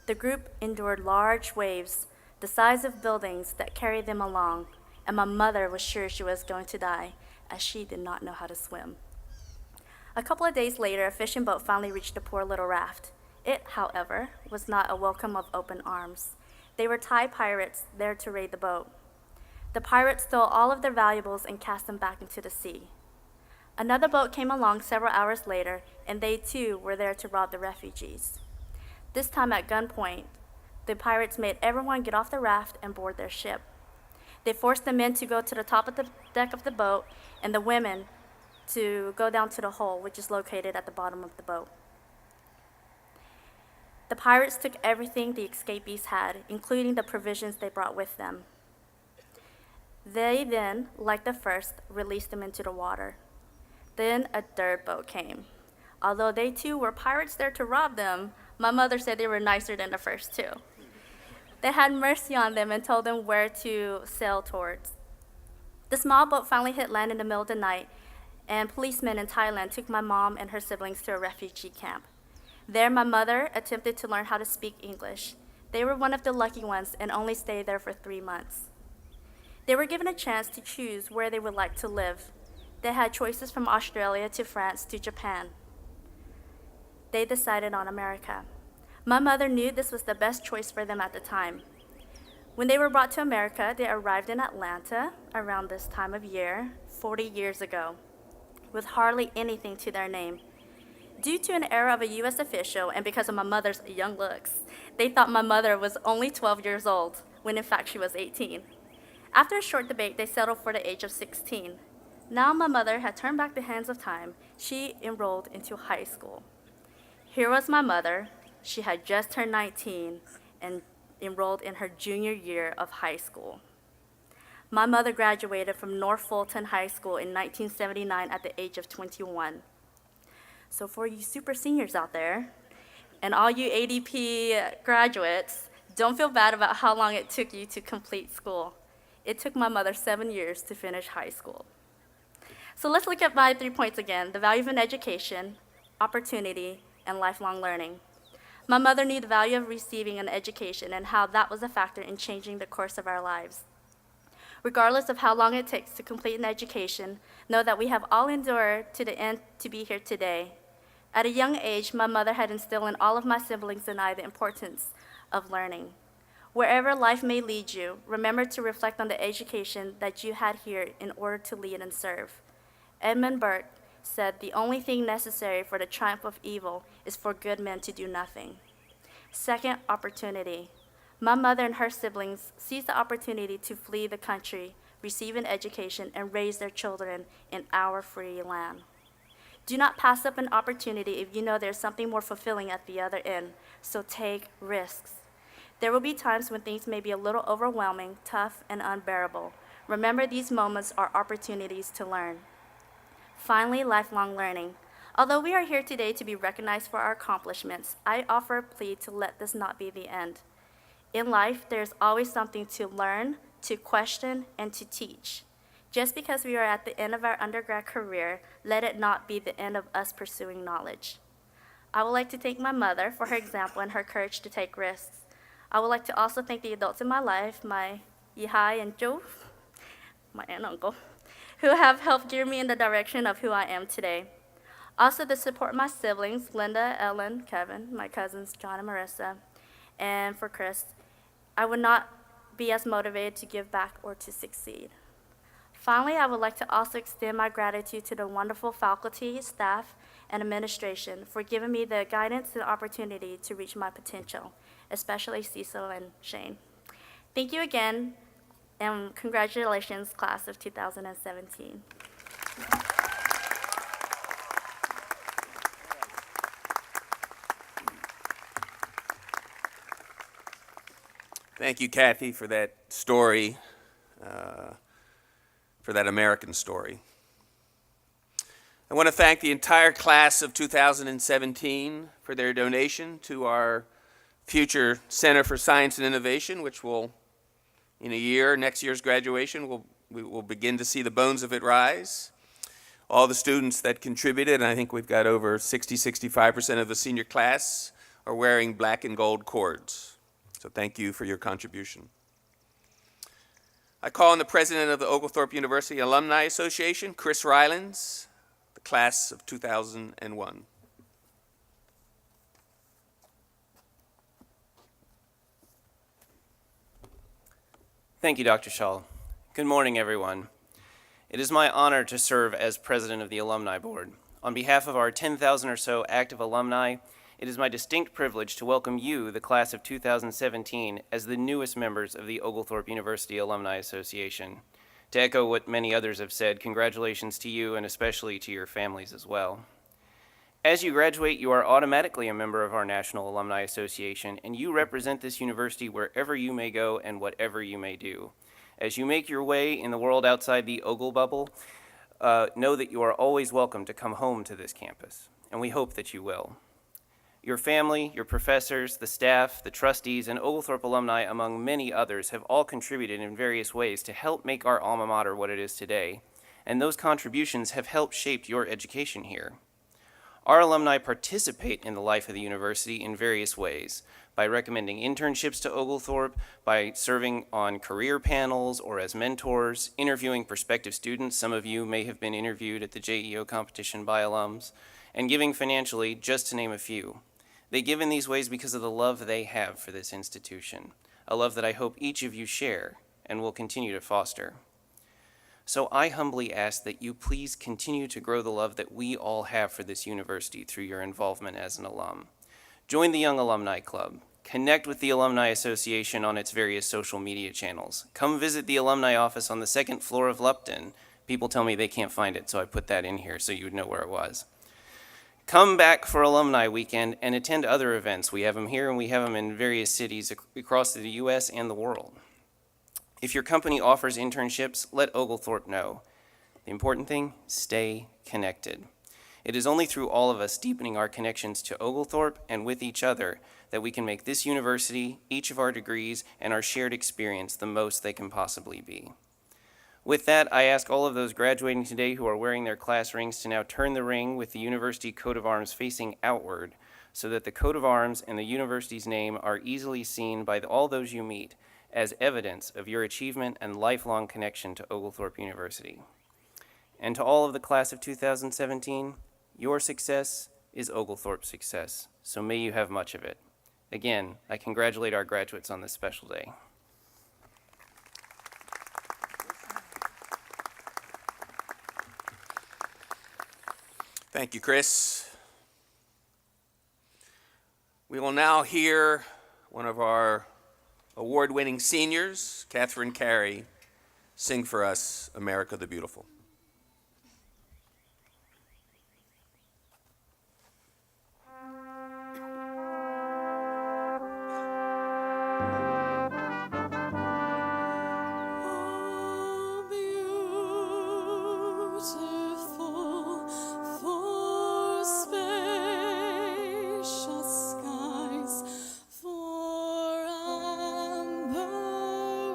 The group endured large waves, the size of buildings, that carried them along, and my mother was sure she was going to die, as she did not know how to swim. A couple of days later, a fishing boat finally reached the poor little raft. It, however, was not a welcome of open arms. They were Thai pirates there to raid the boat. The pirates stole all of their valuables and cast them back into the sea. Another boat came along several hours later, and they too were there to rob the refugees. This time at gunpoint, the pirates made everyone get off the raft and board their ship. They forced the men to go to the top of the deck of the boat and the women to go down to the hole, which is located at the bottom of the boat. The pirates took everything the escapees had, including the provisions they brought with them. They then, like the first, released them into the water. Then a third boat came. Although they too were pirates there to rob them, my mother said they were nicer than the first two. They had mercy on them and told them where to sail towards. The small boat finally hit land in the middle of the night, and policemen in Thailand took my mom and her siblings to a refugee camp. There, my mother attempted to learn how to speak English. They were one of the lucky ones and only stayed there for 3 months. They were given a chance to choose where they would like to live. They had choices from Australia to France to Japan. They decided on America. My mother knew this was the best choice for them at the time. When they were brought to America, they arrived in Atlanta around this time of year, 40 years ago, with hardly anything to their name. Due to an error of a U.S. official and because of my mother's young looks, they thought my mother was only 12 years old, when in fact she was 18. After a short debate, they settled for the age of 16. Now my mother had turned back the hands of time. She enrolled into high school. Here was my mother. She had just turned 19 and enrolled in her junior year of high school. My mother graduated from North Fulton High School in 1979 at the age of 21. So for you super seniors out there, and all you ADP graduates, don't feel bad about how long it took you to complete school. It took my mother 7 years to finish high school. So let's look at my 3 points again: the value of an education, opportunity, and lifelong learning. My mother knew the value of receiving an education and how that was a factor in changing the course of our lives. Regardless of how long it takes to complete an education, know that we have all endured to the end to be here today. At a young age, my mother had instilled in all of my siblings and I the importance of learning. Wherever life may lead you, remember to reflect on the education that you had here in order to lead and serve. Edmund Burke said, "The only thing necessary for the triumph of evil is for good men to do nothing." Second, opportunity. My mother and her siblings seized the opportunity to flee the country, receive an education, and raise their children in our free land. Do not pass up an opportunity if you know there's something more fulfilling at the other end, so take risks. There will be times when things may be a little overwhelming, tough, and unbearable. Remember, these moments are opportunities to learn. Finally, lifelong learning. Although we are here today to be recognized for our accomplishments, I offer a plea to let this not be the end. In life, there's always something to learn, to question, and to teach. Just because we are at the end of our undergrad career, let it not be the end of us pursuing knowledge. I would like to thank my mother for her example and her courage to take risks. I would like to also thank the adults in my life, my Yihai and Joe, my aunt and uncle, who have helped gear me in the direction of who I am today. Also to support my siblings, Linda, Ellen, Kevin, my cousins, John and Marissa, and for Chris, I would not be as motivated to give back or to succeed. Finally, I would like to also extend my gratitude to the wonderful faculty, staff, and administration for giving me the guidance and opportunity to reach my potential, especially Cecil and Shane. Thank you again, and congratulations, class of 2017. Thank you, Kathy, for that story, for that American story. I want to thank the entire class of 2017 for their donation to our future Center for Science and Innovation, which will, in a year, next year's graduation, we will begin to see the bones of it rise. All the students that contributed, and I think we've got over 65% of the senior class, are wearing black and gold cords. So thank you for your contribution. I call on the president of the Oglethorpe University Alumni Association, Chris Rylands, the class of 2001. Thank you, Dr. Shaw. Good morning, everyone. It is my honor to serve as president of the Alumni Board. On behalf of our 10,000 or so active alumni, it is my distinct privilege to welcome you, the class of 2017, as the newest members of the Oglethorpe University Alumni Association. To echo what many others have said, congratulations to you and especially to your families as well. As you graduate, you are automatically a member of our National Alumni Association, and you represent this university wherever you may go and whatever you may do. As you make your way in the world outside the Ogle bubble, know that you are always welcome to come home to this campus, and we hope that you will. Your family, your professors, the staff, the trustees, and Oglethorpe alumni, among many others, have all contributed in various ways to help make our alma mater what it is today, and those contributions have helped shape your education here. Our alumni participate in the life of the university in various ways, by recommending internships to Oglethorpe, by serving on career panels or as mentors, interviewing prospective students. Some of you may have been interviewed at the JEO competition by alums, and giving financially, just to name a few. They give in these ways because of the love they have for this institution, a love that I hope each of you share and will continue to foster. So I humbly ask that you please continue to grow the love that we all have for this university through your involvement as an alum. Join the Young Alumni Club. Connect with the Alumni Association on its various social media channels. Come visit the alumni office on the second floor of Lupton. People tell me they can't find it, so I put that in here so you would know where it was. Come back for Alumni Weekend and attend other events. We have them here and we have them in various cities across the U.S. and the world. If your company offers internships, let Oglethorpe know. The important thing, stay connected. It is only through all of us deepening our connections to Oglethorpe and with each other that we can make this university, each of our degrees, and our shared experience the most they can possibly be. With that, I ask all of those graduating today who are wearing their class rings to now turn the ring with the university coat of arms facing outward so that the coat of arms and the university's name are easily seen by all those you meet as evidence of your achievement and lifelong connection to Oglethorpe University. And to all of the class of 2017, your success is Oglethorpe's success, so may you have much of it. Again, I congratulate our graduates on this special day. Thank you, Chris. We will now hear one of our award-winning seniors, Catherine Carey, sing for us America the Beautiful.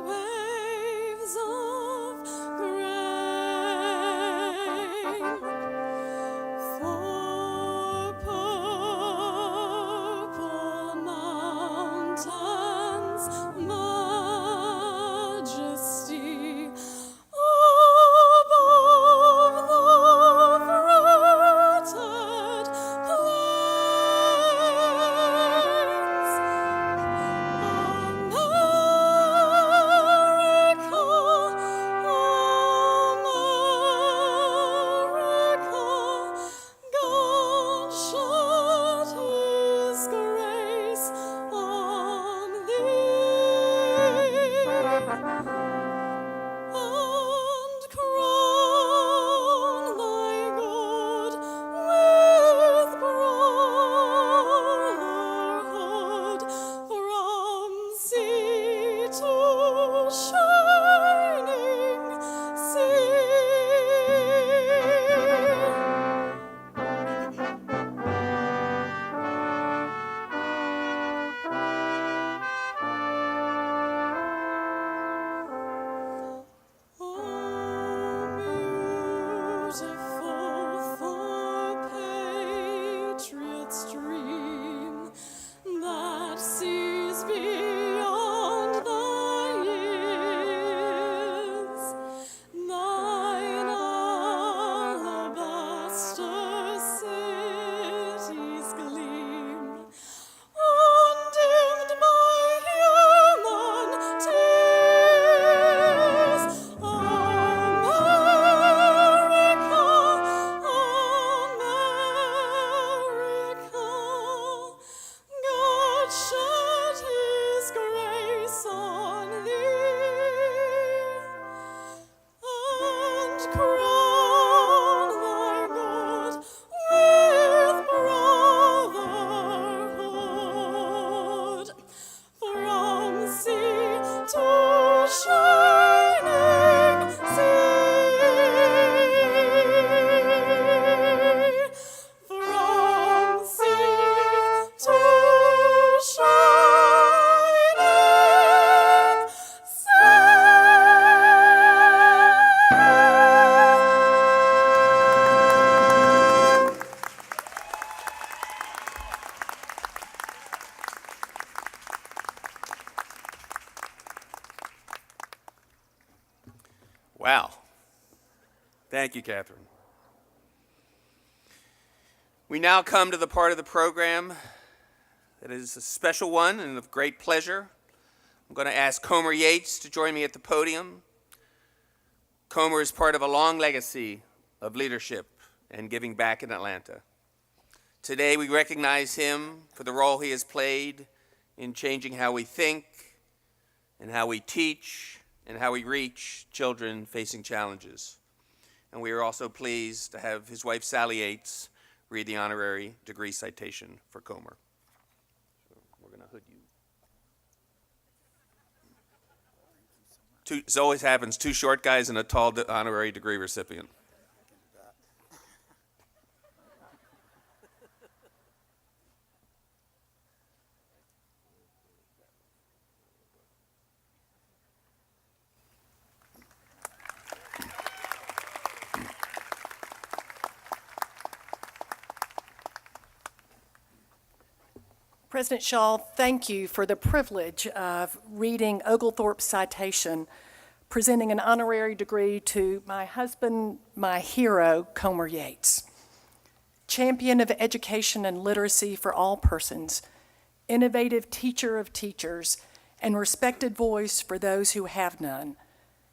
Waves of grace. Wow. Thank you, Catherine. We now come to the part of the program that is a special one and of great pleasure. I'm going to ask Comer Yates to join me at the podium. Comer is part of a long legacy of leadership and giving back in Atlanta. Today we recognize him for the role he has played in changing how we think and how we teach and how we reach children facing challenges. And we are also pleased to have his wife, Sally Yates, read the honorary degree citation for Comer. So we're going to hood you. As always happens, two short guys and a tall honorary degree recipient. President Shaw, thank you for the privilege of reading Oglethorpe's citation, presenting an honorary degree to my husband, my hero, Comer Yates. Champion of education and literacy for all persons, innovative teacher of teachers, and respected voice for those who have none.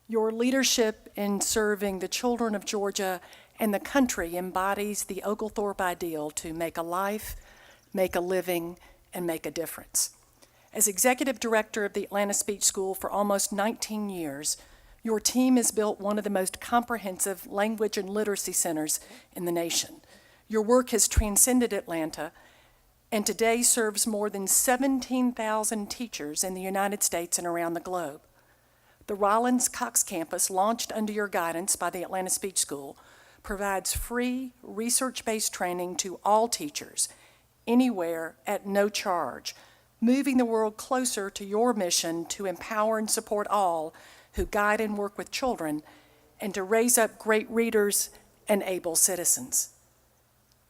Your leadership in serving the children of Georgia and the country embodies the Oglethorpe ideal to make a life, make a living, and make a difference. As executive director of the Atlanta Speech School for almost 19 years, your team has built one of the most comprehensive language and literacy centers in the nation. Your work has transcended Atlanta and today serves more than 17,000 teachers in the United States and around the globe. The Rollins Cox campus, launched under your guidance by the Atlanta Speech School, provides free, research-based training to all teachers anywhere at no charge, moving the world closer to your mission to empower and support all who guide and work with children and to raise up great readers and able citizens.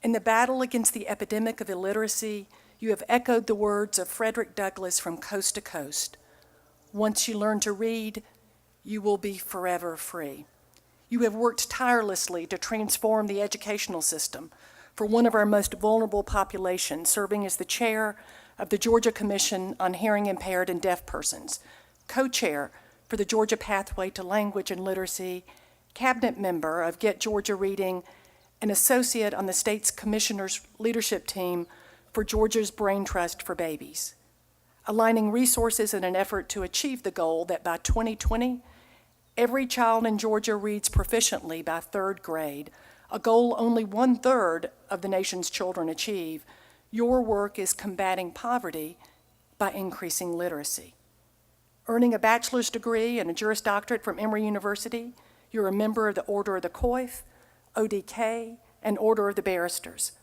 In the battle against the epidemic of illiteracy, you have echoed the words of Frederick Douglass from coast to coast. Once you learn to read, you will be forever free. You have worked tirelessly to transform the educational system for one of our most vulnerable populations, serving as the chair of the Georgia Commission on Hearing Impaired and Deaf Persons, co-chair for the Georgia Pathway to Language and Literacy, cabinet member of Get Georgia Reading, and associate on the state's commissioner's leadership team for Georgia's Brain Trust for Babies, aligning resources in an effort to achieve the goal that by 2020, every child in Georgia reads proficiently by 3rd grade, a goal only 1/3 of the nation's children achieve. Your work is combating poverty by increasing literacy. Earning a bachelor's degree and a Juris Doctorate from Emory University, you're a member of the Order of the Coif, ODK, and Order of the Barristers.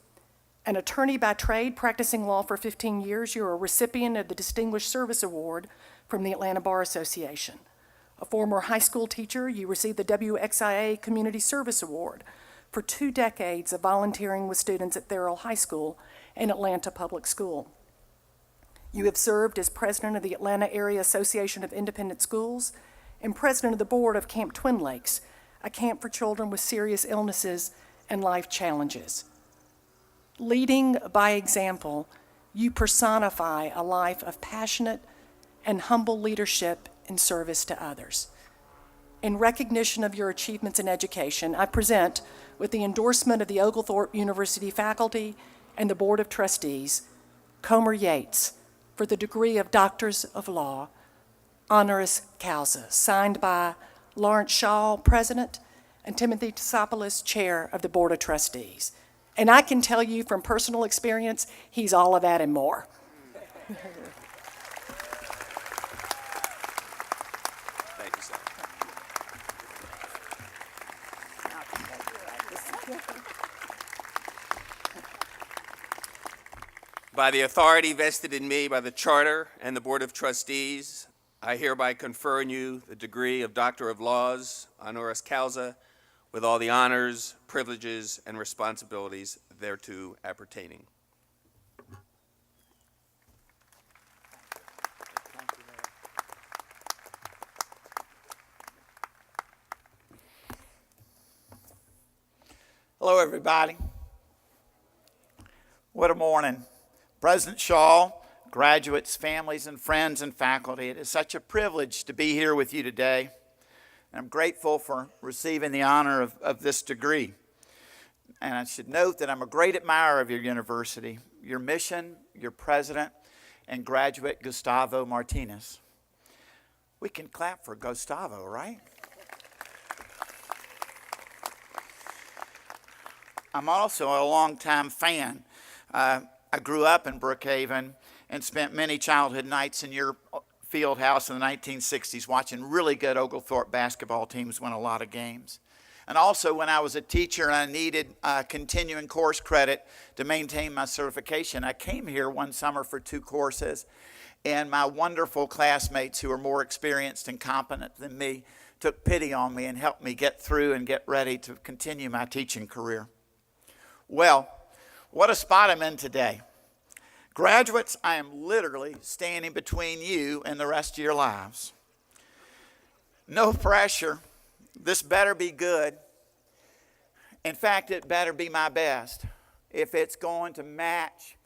An attorney by trade, practicing law for 15 years, you're a recipient of the Distinguished Service Award from the Atlanta Bar Association. A former high school teacher, you received the WXIA Community Service Award for 2 decades of volunteering with students at Thurl High School and Atlanta Public School. You have served as president of the Atlanta Area Association of Independent Schools and president of the board of Camp Twin Lakes, a camp for children with serious illnesses and life challenges. Leading by example, you personify a life of passionate and humble leadership in service to others. In recognition of your achievements in education, I present, with the endorsement of the Oglethorpe University faculty and the Board of Trustees, Comer Yates for the degree of Doctors of Law, honoris causa, signed by Lawrence Shaw, President, and Timothy Tsopoulos, Chair of the Board of Trustees. And I can tell you from personal experience, he's all of that and more. Thank you, Sally. By the authority vested in me by the Charter and the Board of Trustees, I hereby confer on you the degree of Doctor of Laws, honoris causa, with all the honors, privileges, and responsibilities thereto appertaining. Hello, everybody. What a morning. President Shaw, graduates, families, and friends and faculty, it is such a privilege to be here with you today. And I'm grateful for receiving the honor of this degree. And I should note that I'm a great admirer of your university, your mission, your president, and graduate Gustavo Martinez. We can clap for Gustavo, right? I'm also a longtime fan. I grew up in Brookhaven and spent many childhood nights in your field house in the 1960s watching really good Oglethorpe basketball teams win a lot of games. And also when I was a teacher and I needed continuing course credit to maintain my certification, I came here one summer for 2 courses, and my wonderful classmates who were more experienced and competent than me took pity on me and helped me get through and get ready to continue my teaching career. Well, what a spot I'm in today. Graduates, I am literally standing between you and the rest of your lives. No pressure. This better be good. In fact, it better be my best. If it's going to match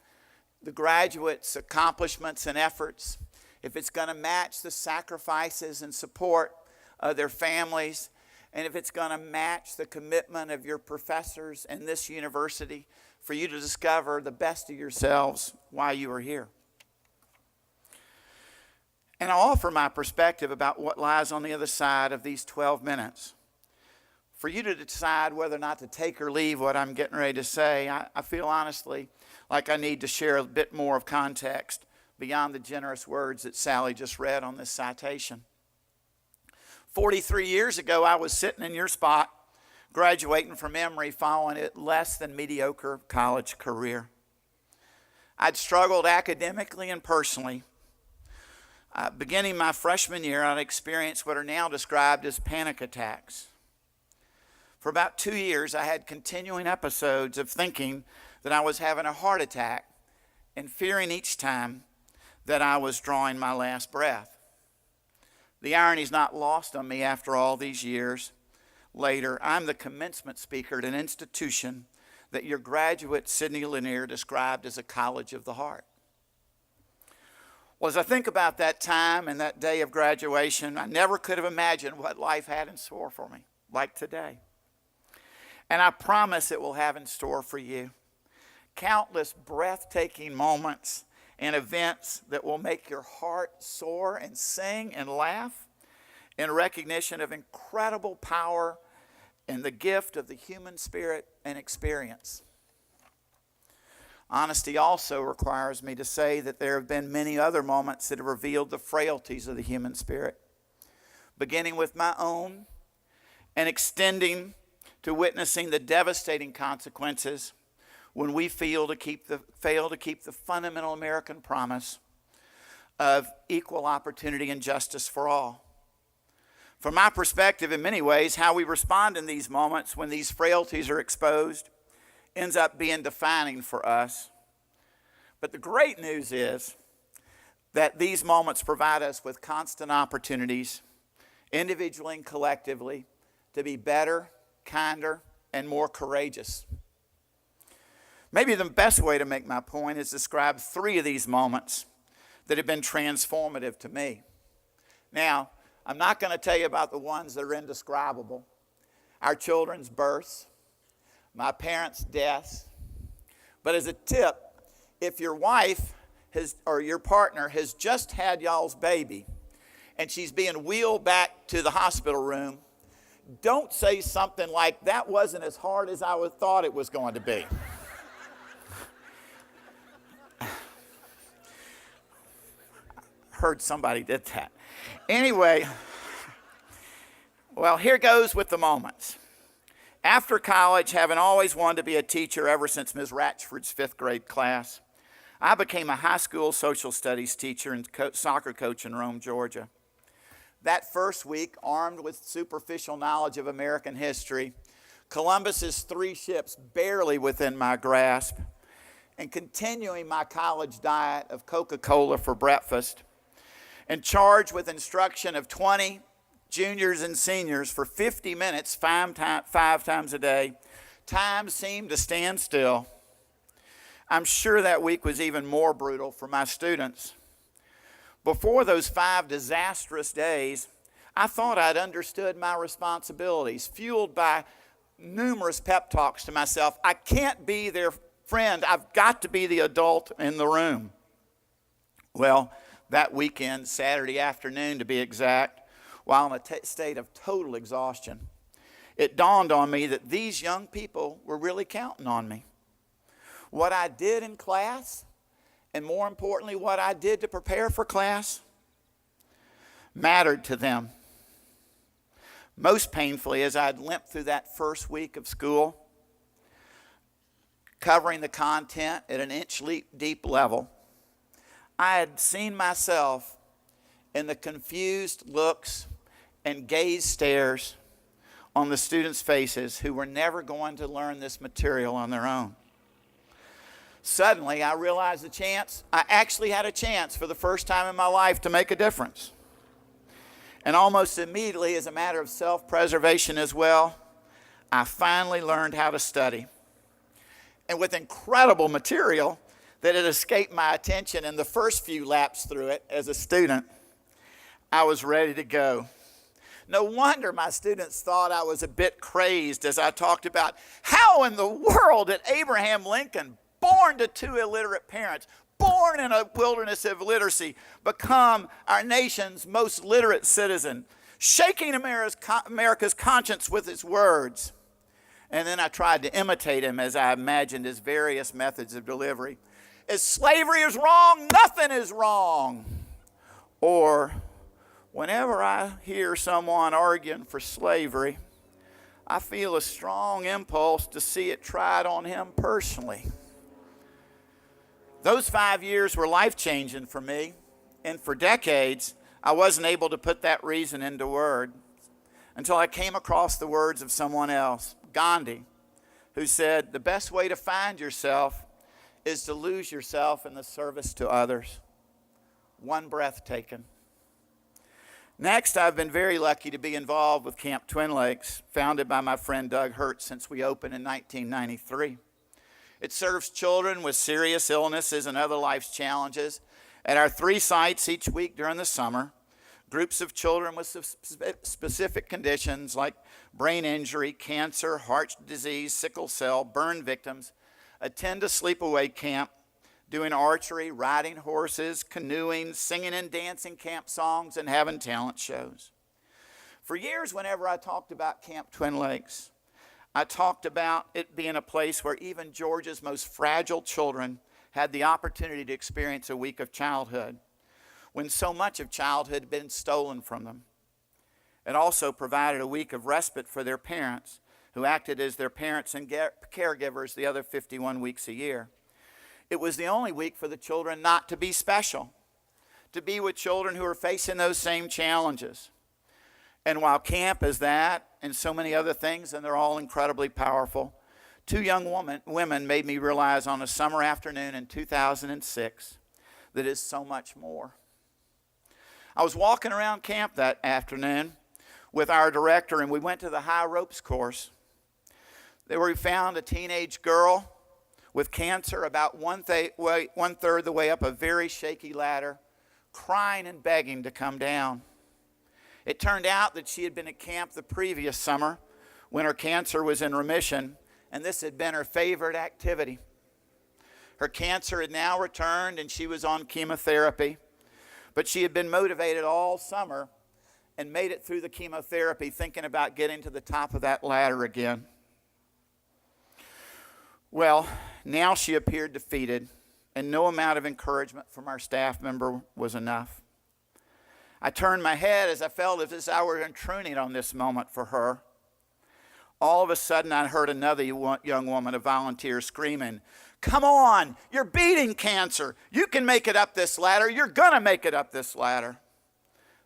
the graduates' accomplishments and efforts, if it's going to match the sacrifices and support of their families, and if it's going to match the commitment of your professors in this university for you to discover the best of yourselves while you are here. And I'll offer my perspective about what lies on the other side of these 12 minutes. For you to decide whether or not to take or leave what I'm getting ready to say, I feel honestly like I need to share a bit more of context beyond the generous words that Sally just read on this citation. 43 years ago, I was sitting in your spot, graduating from Emory following a less than mediocre college career. I'd struggled academically and personally. Beginning my freshman year, I'd experienced what are now described as panic attacks. For about 2 years, I had continuing episodes of thinking that I was having a heart attack and fearing each time that I was drawing my last breath. The irony is not lost on me after all these years. Later, I'm the commencement speaker at an institution that your graduate, Sidney Lanier, described as a college of the heart. Well, as I think about that time and that day of graduation, I never could have imagined what life had in store for me, like today. And I promise it will have in store for you countless breathtaking moments and events that will make your heart soar and sing and laugh in recognition of incredible power and the gift of the human spirit and experience. Honesty also requires me to say that there have been many other moments that have revealed the frailties of the human spirit, beginning with my own and extending to witnessing the devastating consequences when we fail to keep the fundamental American promise of equal opportunity and justice for all. From my perspective, in many ways, how we respond in these moments when these frailties are exposed ends up being defining for us. But the great news is that these moments provide us with constant opportunities, individually and collectively, to be better, kinder, and more courageous. Maybe the best way to make my point is describe 3 of these moments that have been transformative to me. Now, I'm not going to tell you about the ones that are indescribable. Our children's births, my parents' deaths. But as a tip, if your wife or your partner has just had y'all's baby and she's being wheeled back to the hospital room, don't say something like, "That wasn't as hard as I thought it was going to be." Heard somebody did that. Anyway, well, here goes with the moments. After college, having always wanted to be a teacher ever since Ms. Ratchford's 5th grade class, I became a high school social studies teacher and soccer coach in Rome, Georgia. That first week, armed with superficial knowledge of American history, Columbus's 3 ships barely within my grasp, and continuing my college diet of Coca-Cola for breakfast, and charged with instruction of 20 juniors and seniors for 50 minutes, 5 times a day, Time seemed to stand still. I'm sure that week was even more brutal for my students. Before those 5 disastrous days, I thought I'd understood my responsibilities, fueled by numerous pep talks to myself. I can't be their friend. I've got to be the adult in the room. Well, that weekend, Saturday afternoon to be exact, while in a state of total exhaustion, it dawned on me that these young people were really counting on me. What I did in class, and more importantly, what I did to prepare for class, mattered to them. Most painfully, as I'd limped through that first week of school, covering the content at an inch-deep level, I had seen myself in the confused looks and gaze stares on the students' faces who were never going to learn this material on their own. Suddenly, I realized I actually had a chance for the first time in my life to make a difference. And almost immediately, as a matter of self-preservation as well, I finally learned how to study. And with incredible material that had escaped my attention in the first few laps through it as a student, I was ready to go. No wonder my students thought I was a bit crazed as I talked about how in the world did Abraham Lincoln, born to 2 illiterate parents, born in a wilderness of literacy, become our nation's most literate citizen, shaking America's conscience with his words. And then I tried to imitate him as I imagined his various methods of delivery. If slavery is wrong, nothing is wrong. Or, whenever I hear someone arguing for slavery, I feel a strong impulse to see it tried on him personally. Those 5 years were life-changing for me, and for decades, I wasn't able to put that reason into words until I came across the words of someone else, Gandhi, who said, "The best way to find yourself is to lose yourself in the service to others." One breath taken. Next, I've been very lucky to be involved with Camp Twin Lakes, founded by my friend Doug Hertz since we opened in 1993. It serves children with serious illnesses and other life's challenges. At our 3 sites each week during the summer, groups of children with specific conditions like brain injury, cancer, heart disease, sickle cell, burn victims attend a sleepaway camp doing archery, riding horses, canoeing, singing and dancing camp songs, and having talent shows. For years, whenever I talked about Camp Twin Lakes, I talked about it being a place where even Georgia's most fragile children had the opportunity to experience a week of childhood, when so much of childhood had been stolen from them. It also provided a week of respite for their parents, who acted as their parents and caregivers the other 51 weeks a year. It was the only week for the children not to be special, to be with children who are facing those same challenges. And while camp is that and so many other things, and they're all incredibly powerful, 2 young women made me realize on a summer afternoon in 2006 that it's so much more. I was walking around camp that afternoon with our director, and we went to the high ropes course. There we found a teenage girl with cancer about one-third the way up a very shaky ladder, crying and begging to come down. It turned out that she had been at camp the previous summer when her cancer was in remission, and this had been her favorite activity. Her cancer had now returned, and she was on chemotherapy, but she had been motivated all summer and made it through the chemotherapy thinking about getting to the top of that ladder again. Well, now she appeared defeated, and no amount of encouragement from our staff member was enough. I turned my head as I felt as I were intruding on this moment for her. All of a sudden, I heard another young woman, a volunteer, screaming, "Come on, you're beating cancer. You can make it up this ladder. You're going to make it up this ladder."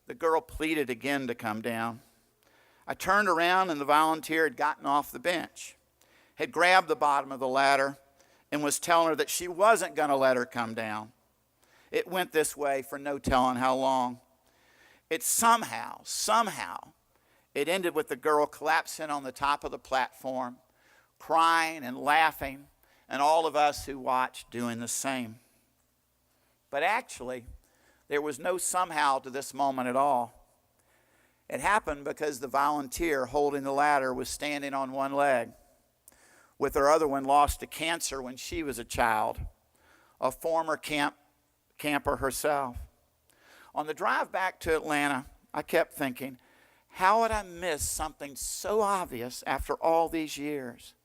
The girl pleaded again to come down. I turned around, and the volunteer had gotten off the bench, had grabbed the bottom of the ladder, and was telling her that she wasn't going to let her come down. It went this way for no telling how long. It somehow, it ended with the girl collapsing on the top of the platform, crying and laughing, and all of us who watched doing the same. But actually, there was no somehow to this moment at all. It happened because the volunteer holding the ladder was standing on one leg, with her other one lost to cancer when she was a child, a former camper herself. On the drive back to Atlanta, I kept thinking, how would I miss something so obvious after all these years?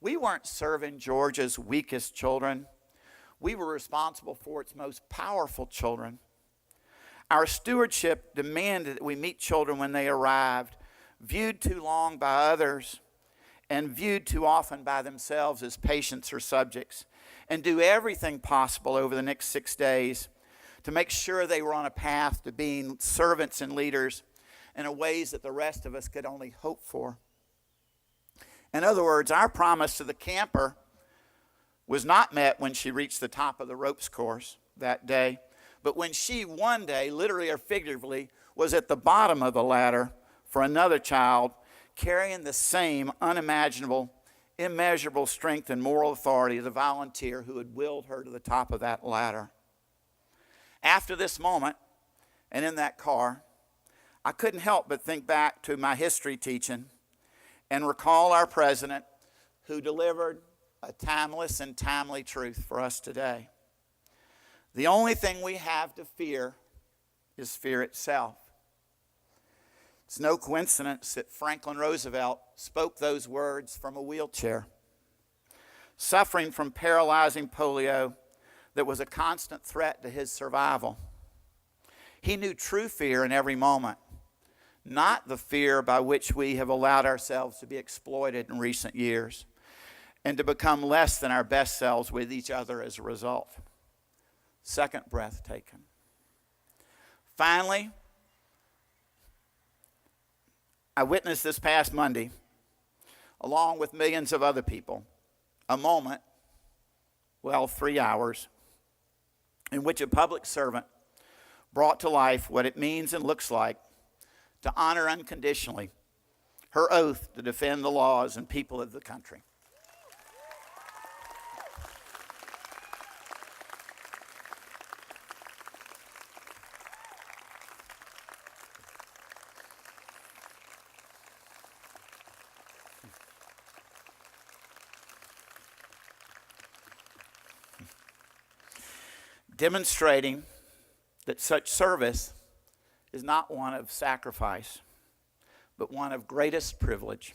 We weren't serving Georgia's weakest children. We were responsible for its most powerful children. Our stewardship demanded that we meet children when they arrived, viewed too long by others, and viewed too often by themselves as patients or subjects, and do everything possible over the next 6 days to make sure they were on a path to being servants and leaders in ways that the rest of us could only hope for. In other words, our promise to the camper was not met when she reached the top of the ropes course that day, but when she one day, literally or figuratively, was at the bottom of the ladder for another child, carrying the same unimaginable, immeasurable strength and moral authority of the volunteer who had willed her to the top of that ladder. After this moment, and in that car, I couldn't help but think back to my history teaching and recall our president who delivered a timeless and timely truth for us today. The only thing we have to fear is fear itself. It's no coincidence that Franklin Roosevelt spoke those words from a wheelchair, suffering from paralyzing polio that was a constant threat to his survival. He knew true fear in every moment, not the fear by which we have allowed ourselves to be exploited in recent years and to become less than our best selves with each other as a result. Second breath taken. Finally, I witnessed this past Monday, along with millions of other people, a moment, 3 hours, in which a public servant brought to life what it means and looks like to honor unconditionally her oath to defend the laws and people of the country. Demonstrating that such service is not one of sacrifice, but one of greatest privilege.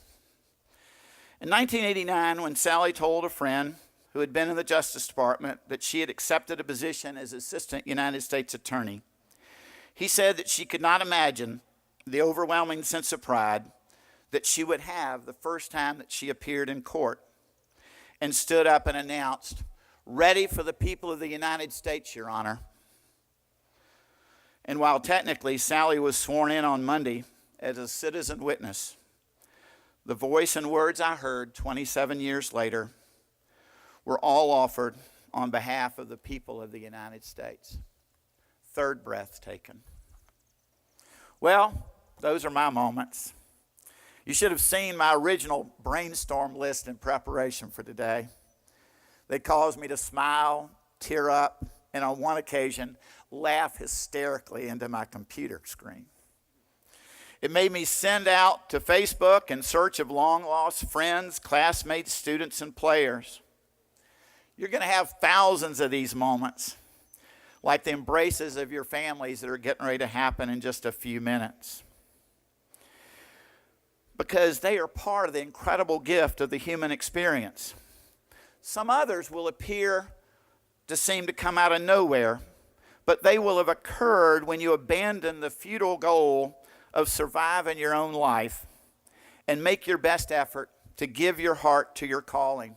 In 1989, when Sally told a friend who had been in the Justice Department that she had accepted a position as Assistant United States Attorney, he said that she could not imagine the overwhelming sense of pride that she would have the first time that she appeared in court and stood up and announced, "Ready for the people of the United States, Your Honor." And while technically Sally was sworn in on Monday as a citizen witness, the voice and words I heard 27 years later were all offered on behalf of the people of the United States. Third breath taken. Well, those are my moments. You should have seen my original brainstorm list in preparation for today. They caused me to smile, tear up, and on one occasion, laugh hysterically into my computer screen. It made me send out to Facebook in search of long-lost friends, classmates, students, and players. You're going to have thousands of these moments, like the embraces of your families that are getting ready to happen in just a few minutes, because they are part of the incredible gift of the human experience. Some others will appear to seem to come out of nowhere, but they will have occurred when you abandon the futile goal of surviving your own life and make your best effort to give your heart to your calling.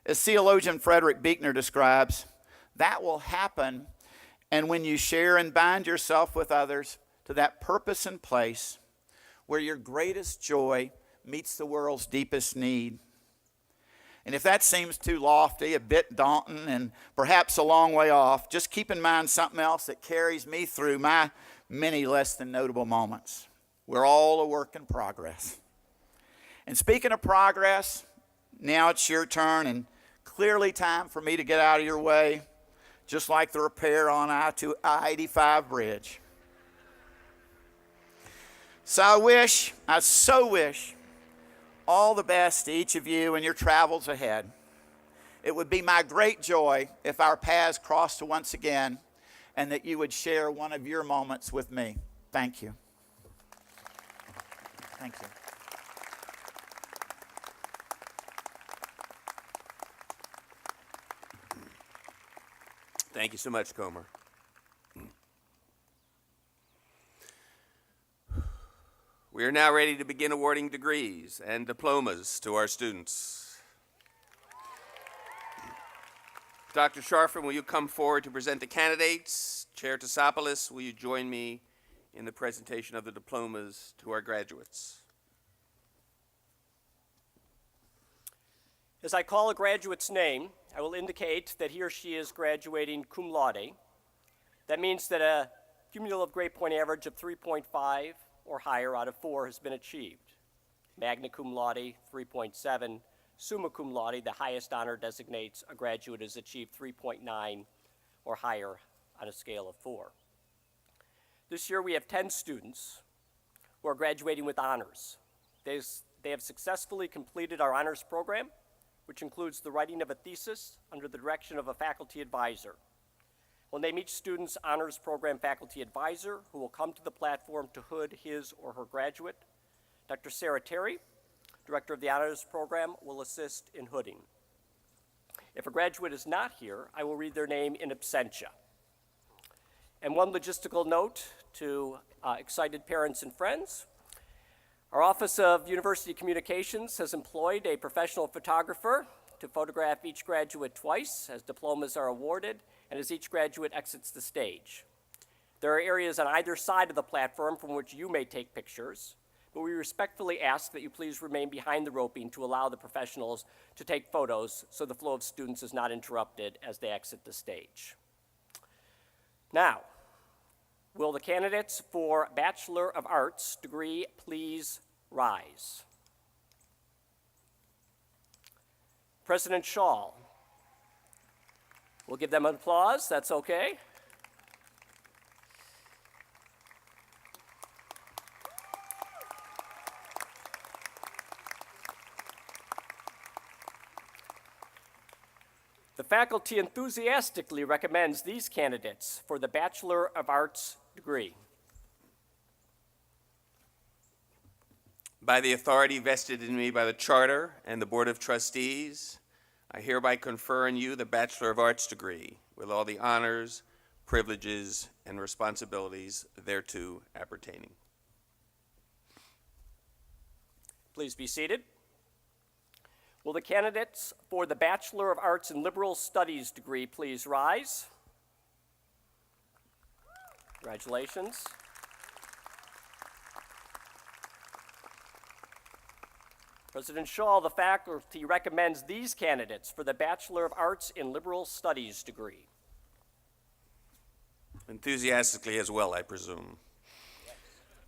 As theologian Frederick Buechner describes, that will happen, and when you share and bind yourself with others to that purpose and place where your greatest joy meets the world's deepest need. And if that seems too lofty, a bit daunting, and perhaps a long way off, just keep in mind something else that carries me through my many less than notable moments. We're all a work in progress. And speaking of progress, now it's your turn, and clearly time for me to get out of your way, just like the repair on I-85 bridge. So I so wish all the best to each of you in your travels ahead. It would be my great joy if our paths crossed once again and that you would share one of your moments with me. Thank you. Thank you. Thank you so much, Comer. We are now ready to begin awarding degrees and diplomas to our students. Dr. Sharfin, will you come forward to present the candidates? Chair Tassopoulos, will you join me in the presentation of the diplomas to our graduates? As I call a graduate's name, I will indicate that he or she is graduating cum laude. That means that a cumulative grade point average of 3.5 or higher out of 4 has been achieved. Magna cum laude, 3.7. Summa cum laude, the highest honor, designates a graduate has achieved 3.9 or higher on a scale of 4. This year we have 10 students who are graduating with honors. They have successfully completed our honors program, which includes the writing of a thesis under the direction of a faculty advisor. We'll name each student's honors program faculty advisor, who will come to the platform to hood his or her graduate. Dr. Sarah Terry, director of the honors program, will assist in hooding. If a graduate is not here, I will read their name in absentia. And one logistical note to excited parents and friends. Our Office of University Communications has employed a professional photographer to photograph each graduate twice as diplomas are awarded and as each graduate exits the stage. There are areas on either side of the platform from which you may take pictures, but we respectfully ask that you please remain behind the roping to allow the professionals to take photos so the flow of students is not interrupted as they exit the stage. Now, will the candidates for Bachelor of Arts degree please rise? President Shaw. We'll give them an applause, that's okay. The faculty enthusiastically recommends these candidates for the Bachelor of Arts degree. By the authority vested in me by the Charter and the Board of Trustees, I hereby confer on you the Bachelor of Arts degree with all the honors, privileges, and responsibilities thereto appertaining. Please be seated. Will the candidates for the Bachelor of Arts in Liberal Studies degree please rise? Congratulations. President Shaw, the faculty recommends these candidates for the Bachelor of Arts in Liberal Studies degree. Enthusiastically as well, I presume.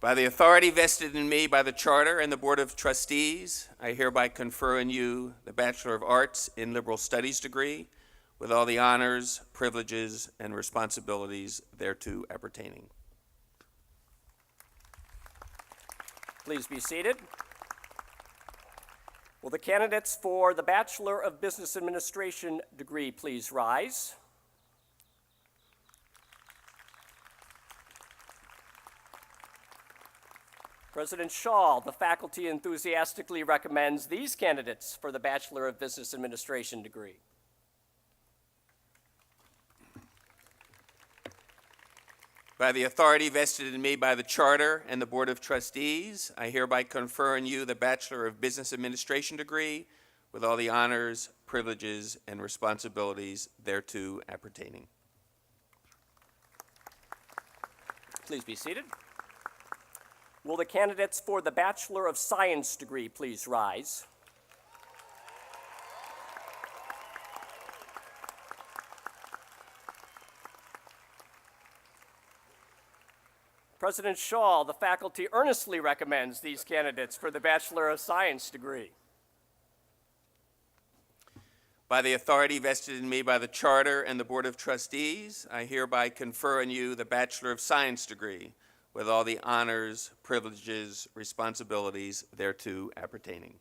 By the authority vested in me by the Charter and the Board of Trustees, I hereby confer on you the Bachelor of Arts in Liberal Studies degree with all the honors, privileges, and responsibilities thereto appertaining. Please be seated. Will the candidates for the Bachelor of Business Administration degree please rise? President Shaw, the faculty enthusiastically recommends these candidates for the Bachelor of Business Administration degree. By the authority vested in me by the Charter and the Board of Trustees, I hereby confer on you the Bachelor of Business Administration degree with all the honors, privileges, and responsibilities thereto appertaining. Please be seated. Will the candidates for the Bachelor of Science degree please rise? President Shaw, the faculty earnestly recommends these candidates for the Bachelor of Science degree. By the authority vested in me by the Charter and the Board of Trustees, I hereby confer on you the Bachelor of Science degree with all the honors, privileges, responsibilities thereto appertaining.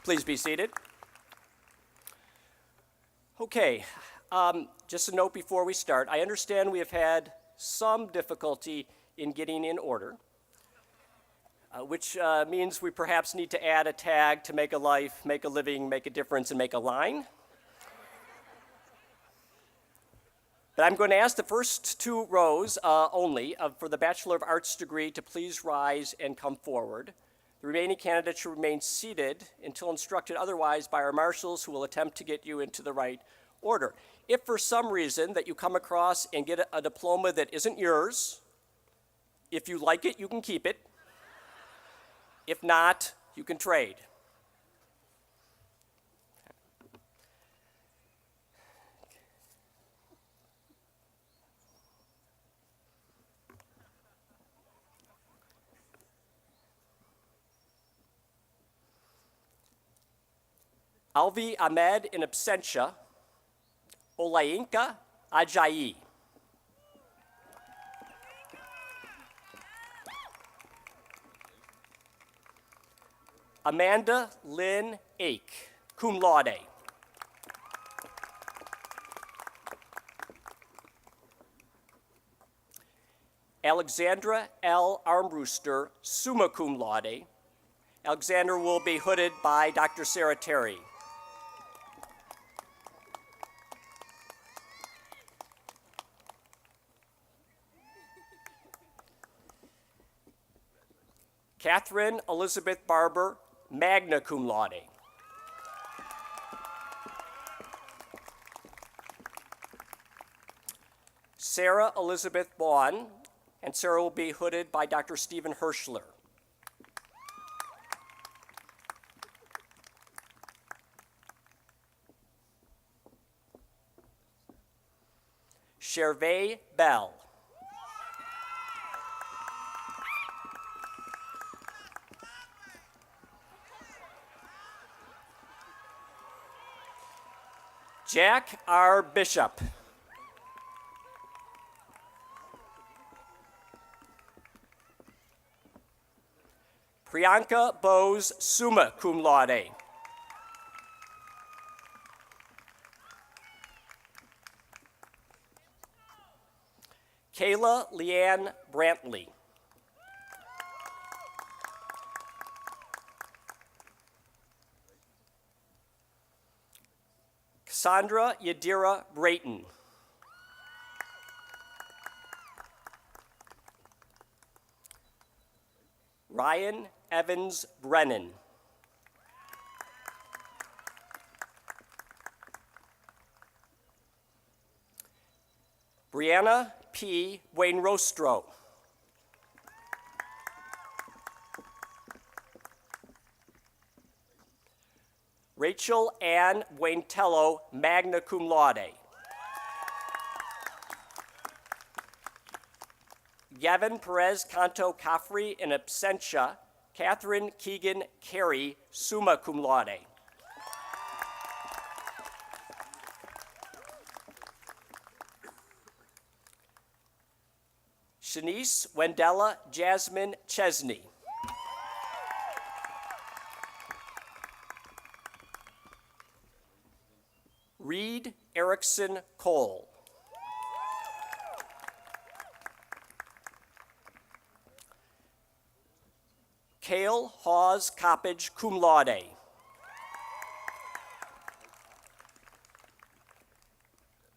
Please be seated. Okay, just a note before we start. I understand we have had some difficulty in getting in order, which means we perhaps need to add a tag to make a life, make a living, make a difference, and make a line. But I'm going to ask the first two rows only for the Bachelor of Arts degree to please rise and come forward. The remaining candidates should remain seated until instructed otherwise by our marshals, who will attempt to get you into the right order. If for some reason that you come across and get a diploma that isn't yours, if you like it, you can keep it. If not, you can trade. Alvi Ahmed in absentia, Olainka Ajayi. Amanda Lynn Ake, cum laude. Alexandra L. Armbruster, summa cum laude. Alexandra will be hooded by Dr. Sarah Terry. Catherine Elizabeth Barber, magna cum laude. Sarah Elizabeth Vaughn, and Sarah will be hooded by Dr. Stephen Hirschler. Chervais Bell. Jack R. Bishop. Priyanka Bose, summa cum laude. Kayla Leanne Brantley. Cassandra Yadira Brayton. Ryan Evans Brennan. Brianna P. Wainrostro. Rachel Ann Waintello, magna cum laude. Gavin Perez Canto Caffrey in absentia. Catherine Keegan Carey, summa cum laude. Shanice Wendella Jasmine Chesney. Reed Erickson Cole. Cale Hawes Coppage, cum laude.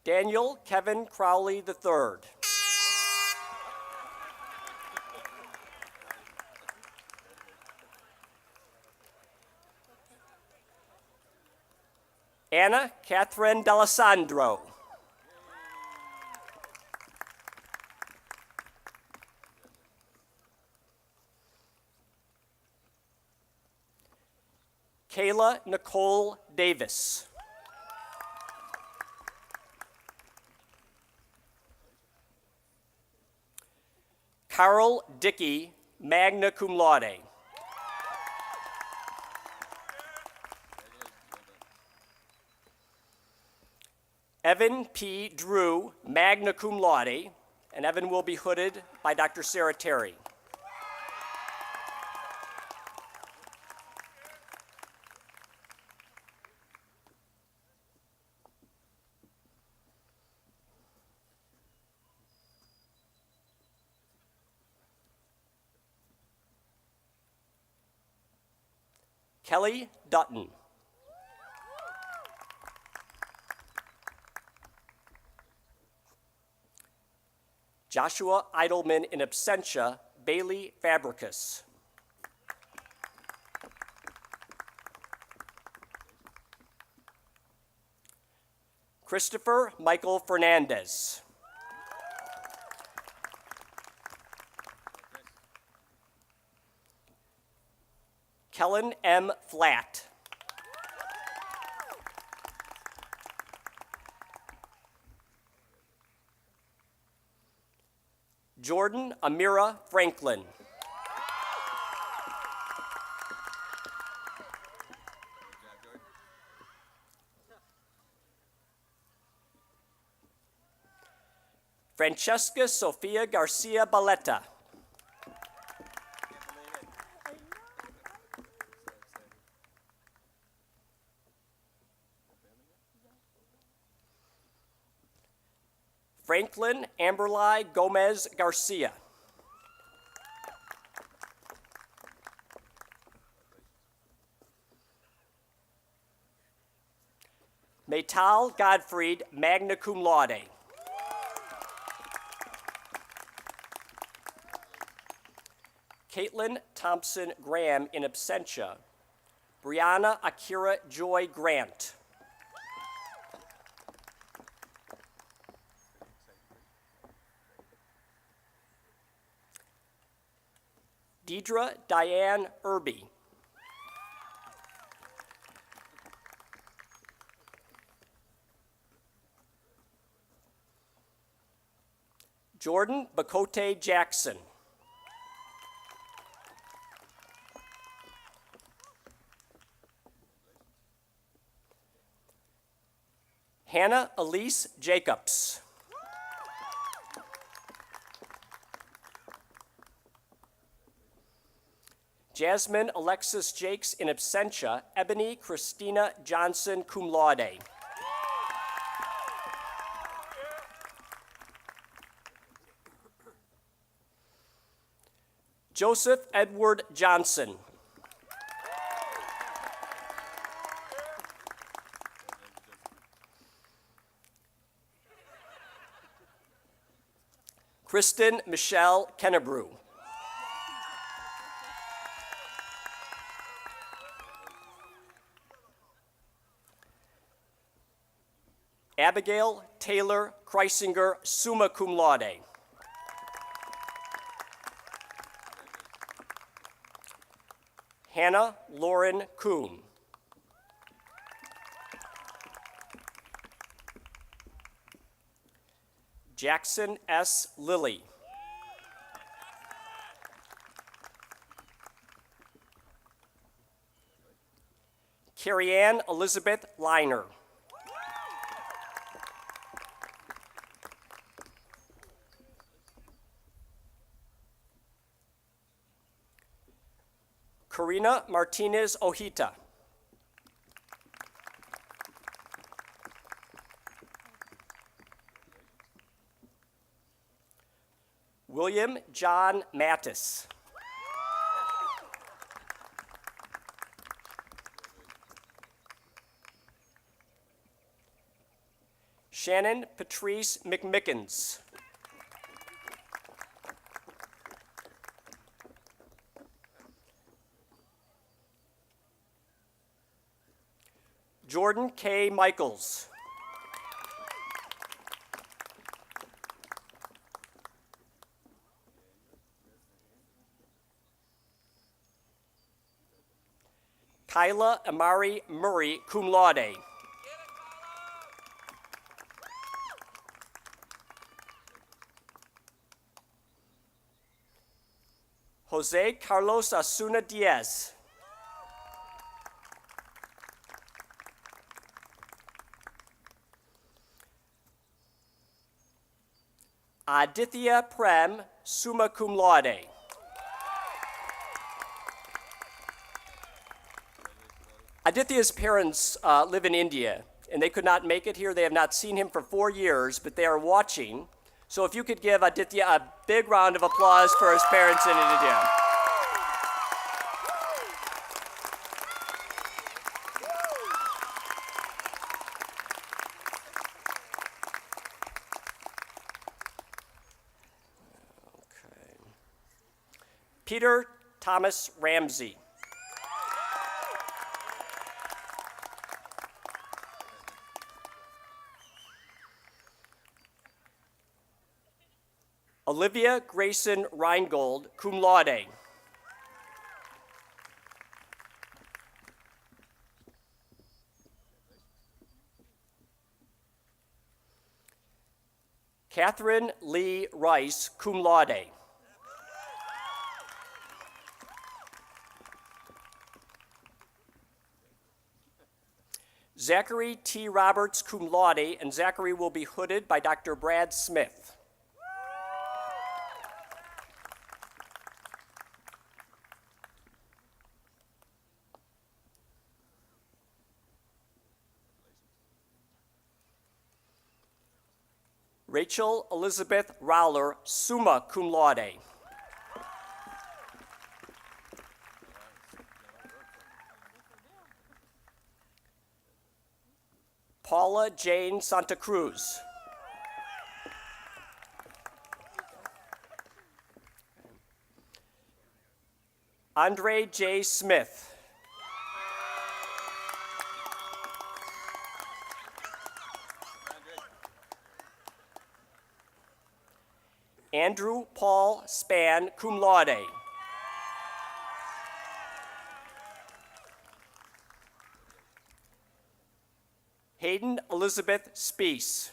Daniel Kevin Crowley III. Anna Catherine D'Alessandro. Kayla Nicole Davis. Carl Dickey, magna cum laude. Evan P. Drew, magna cum laude, and Evan will be hooded by Dr. Sarah Terry. Kelly Dutton. Joshua Eidelman in absentia, Bailey Fabricus. Christopher Michael Fernandez. Kellen M. Flatt. Jordan Amira Franklin. Francesca Sofia Garcia Baletta. Franklin Amberly Gomez Garcia. Maytal Godfried, magna cum laude. Caitlin Thompson Graham in absentia. Brianna Akira Joy Grant. Deidre Diane Irby. Jordan Bacote Jackson. Hannah Elise Jacobs. Jasmine Alexis Jakes in absentia, Ebony Christina Johnson cum laude. Joseph Edward Johnson. Kristen Michelle Kennebrew. Abigail Taylor Kreisinger, summa cum laude. Hannah Lauren Kuhn. Jackson S. Lilly. Carrie-Ann Elizabeth Liner. Karina Martinez Ojita. William John Mattis. Shannon Patrice McMickens. Jordan K. Michaels. Kyla Amari Murray, cum laude. Jose Carlos Asuna Diaz. Aditya Prem, summa cum laude. Aditya's parents live in India, and they could not make it here. They have not seen him for 4 years, but they are watching. So if you could give Aditya a big round of applause for his parents in India. Peter Thomas Ramsey. Olivia Grayson Reingold, cum laude. Catherine Lee Rice, cum laude. Zachary T. Roberts, cum laude, and Zachary will be hooded by Dr. Brad Smith. Rachel Elizabeth Rowler, summa cum laude. Paula Jane Santa Cruz. Andre J. Smith. Andrew Paul Span, cum laude. Hayden Elizabeth Speece.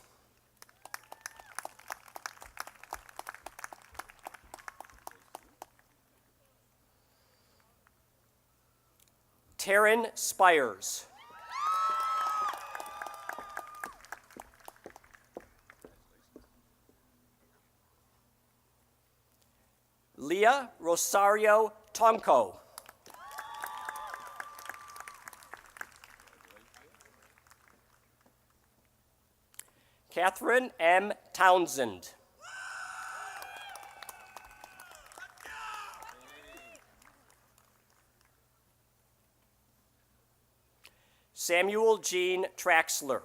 Taryn Spires. Leah Rosario Tonko. Catherine M. Townsend. Samuel Jean Traxler.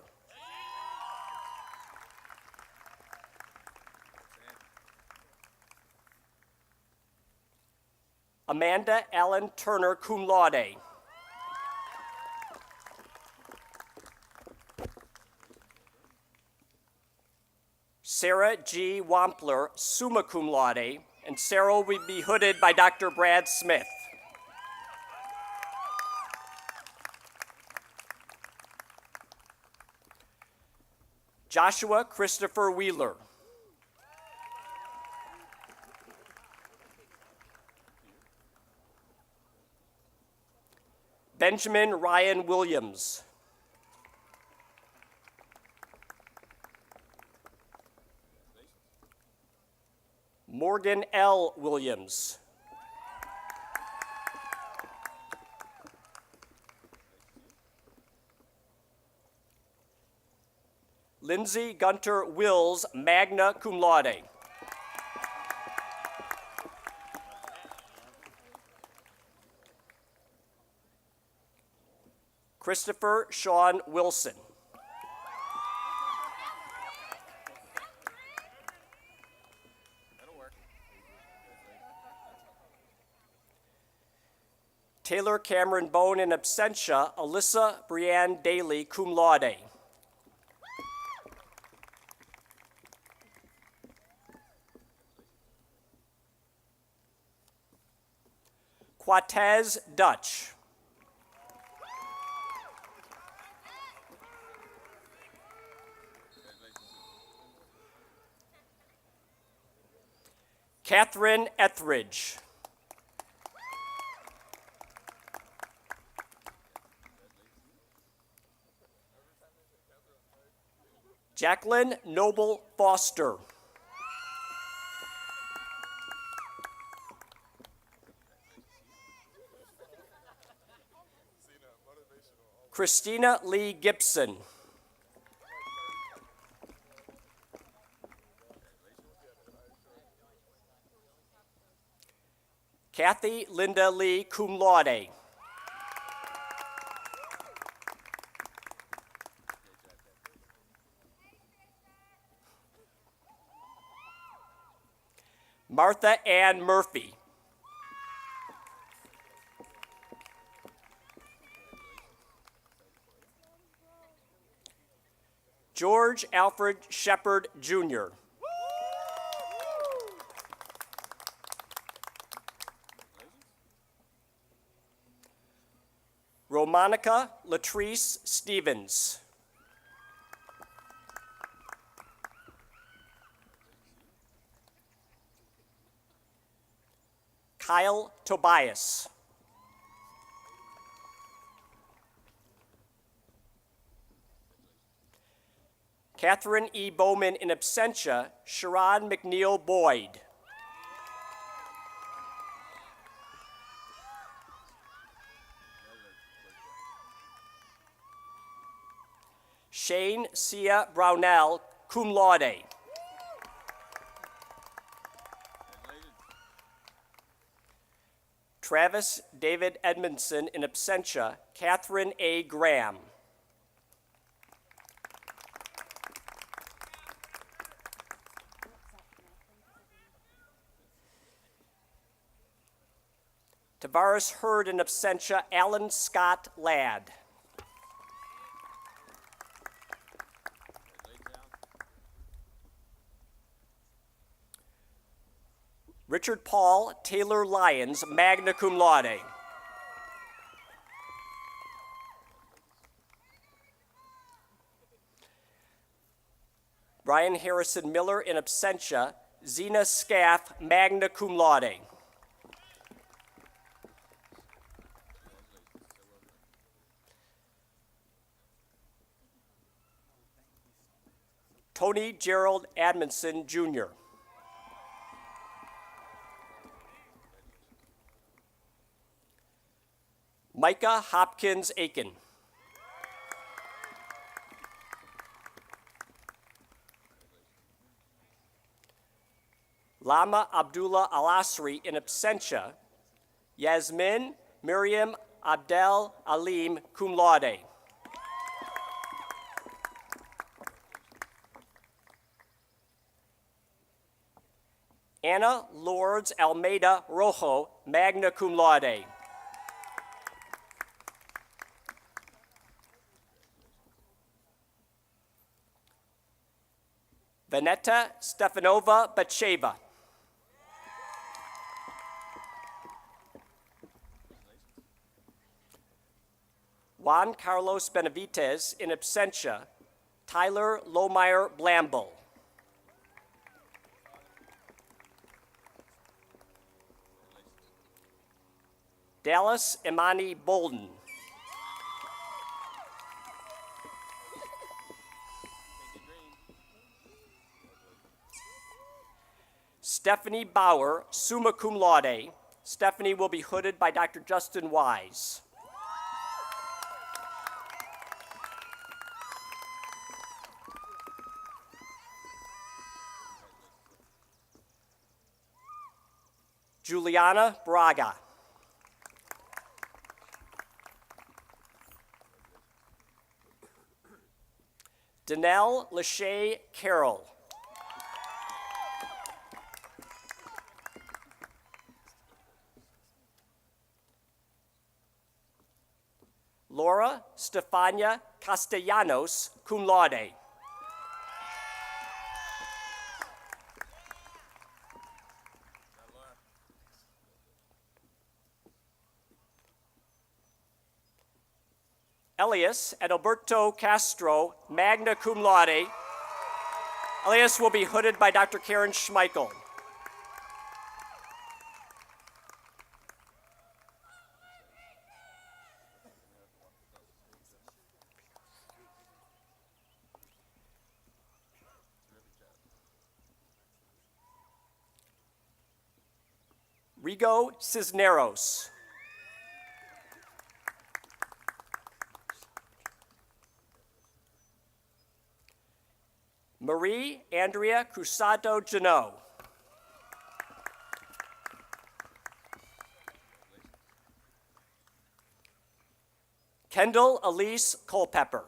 Amanda Allen Turner, cum laude. Sarah G. Wampler, summa cum laude, and Sarah will be hooded by Dr. Brad Smith. Joshua Christopher Wheeler. Benjamin Ryan Williams. Morgan L. Williams. Lindsay Gunter Wills, magna cum laude. Christopher Sean Wilson. Taylor Cameron Bone in absentia, Alyssa Brianne Daly, cum laude. Quatez Dutch. Catherine Etheridge. Jacqueline Noble Foster. Christina Lee Gibson. Kathy Linda Lee, cum laude. Martha Ann Murphy. George Alfred Shepard, Jr. Romanica Latrice Stevens. Kyle Tobias. Catherine E. Bowman in absentia, Sharon McNeil Boyd. Shane Sia Brownell, cum laude. Travis David Edmondson in absentia, Catherine A. Graham. Tavares Hurd in absentia, Alan Scott Ladd. Richard Paul Taylor Lyons, magna cum laude. Brian Harrison Miller in absentia, Zena Scaff, magna cum laude. Tony Gerald Admonson, Jr. Micah Hopkins Aiken. Lama Abdullah Al-Asri in absentia, Yasmin Miriam Abdel Alim, cum laude. Anna Lourdes Almeida Rojo, magna cum laude. Vanetta Stefanova Bacheva. Juan Carlos Benavides in absentia, Tyler Lohmeyer Blamble. Dallas Imani Bolden. Stephanie Bauer, summa cum laude. Stephanie will be hooded by Dr. Justin Wise. Juliana Braga. Danelle Lachey Carroll. Laura Stefania Castellanos, cum laude. Elias Adalberto Castro, magna cum laude. Elias will be hooded by Dr. Karen Schmeichel. Rigo Cisneros. Marie Andrea Cruzado Janot. Kendall Elise Culpepper.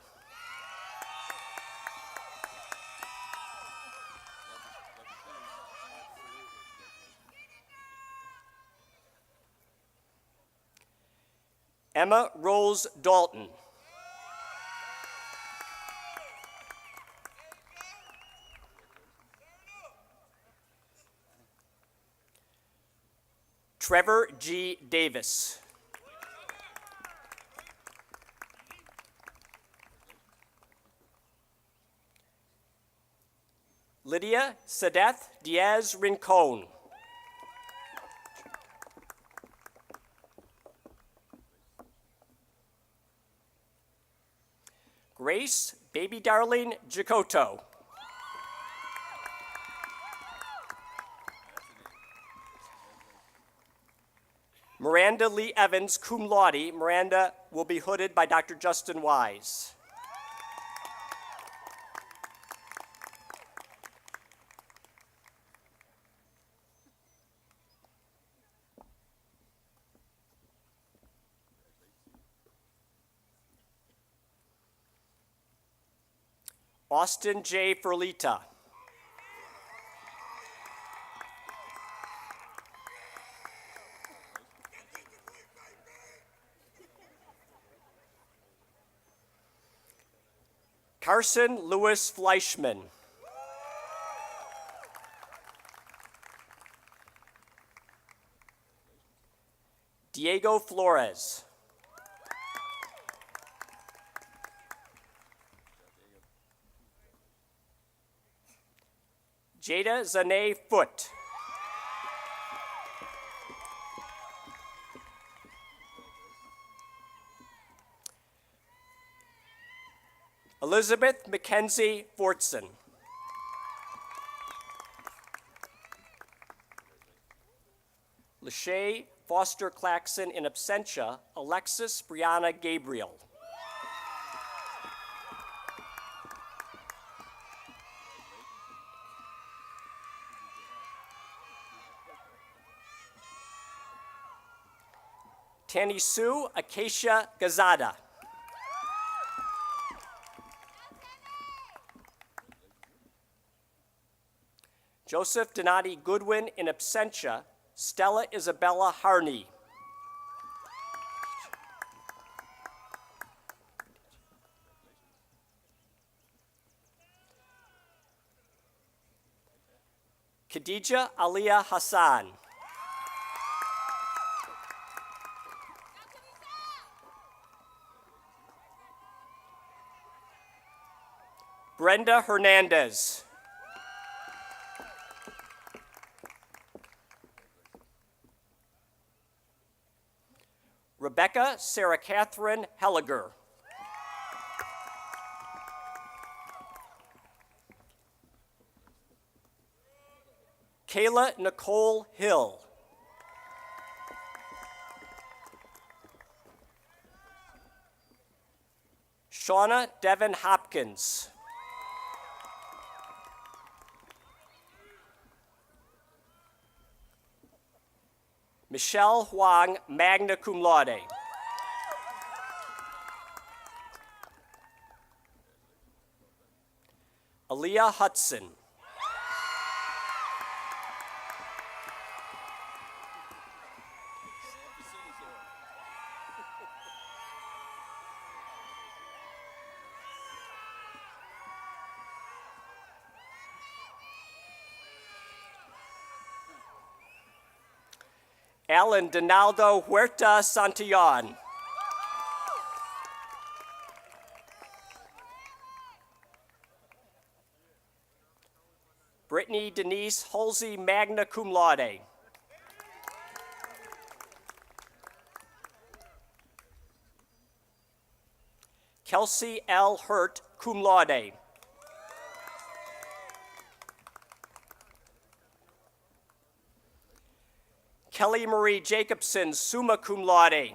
Emma Rose Dalton. Trevor G. Davis. Lydia Sadeth Diaz Rincon. Grace Baby Darling Jacoto. Miranda Lee Evans, cum laude. Miranda will be hooded by Dr. Justin Wise. Austin J. Ferlita. Carson Lewis Fleischman. Diego Flores. Jada Zane Foote. Elizabeth Mackenzie Fortson. Lachey Foster Claxon in absentia. Alexis Brianna Gabriel. Tani Sue Acacia Gazada. Joseph Donati Goodwin in absentia. Stella Isabella Harney. Khadija Aliyah Hassan. Brenda Hernandez. Rebecca Sarah Catherine Helliger. Kayla Nicole Hill. Shauna Devin Hopkins. Michelle Huang, magna cum laude. Aaliyah Hudson. Alan Donaldo Huerta Santillon. Brittany Denise Halsey, magna cum laude. Kelsey L. Hurt, cum laude. Kelly Marie Jacobson, summa cum laude.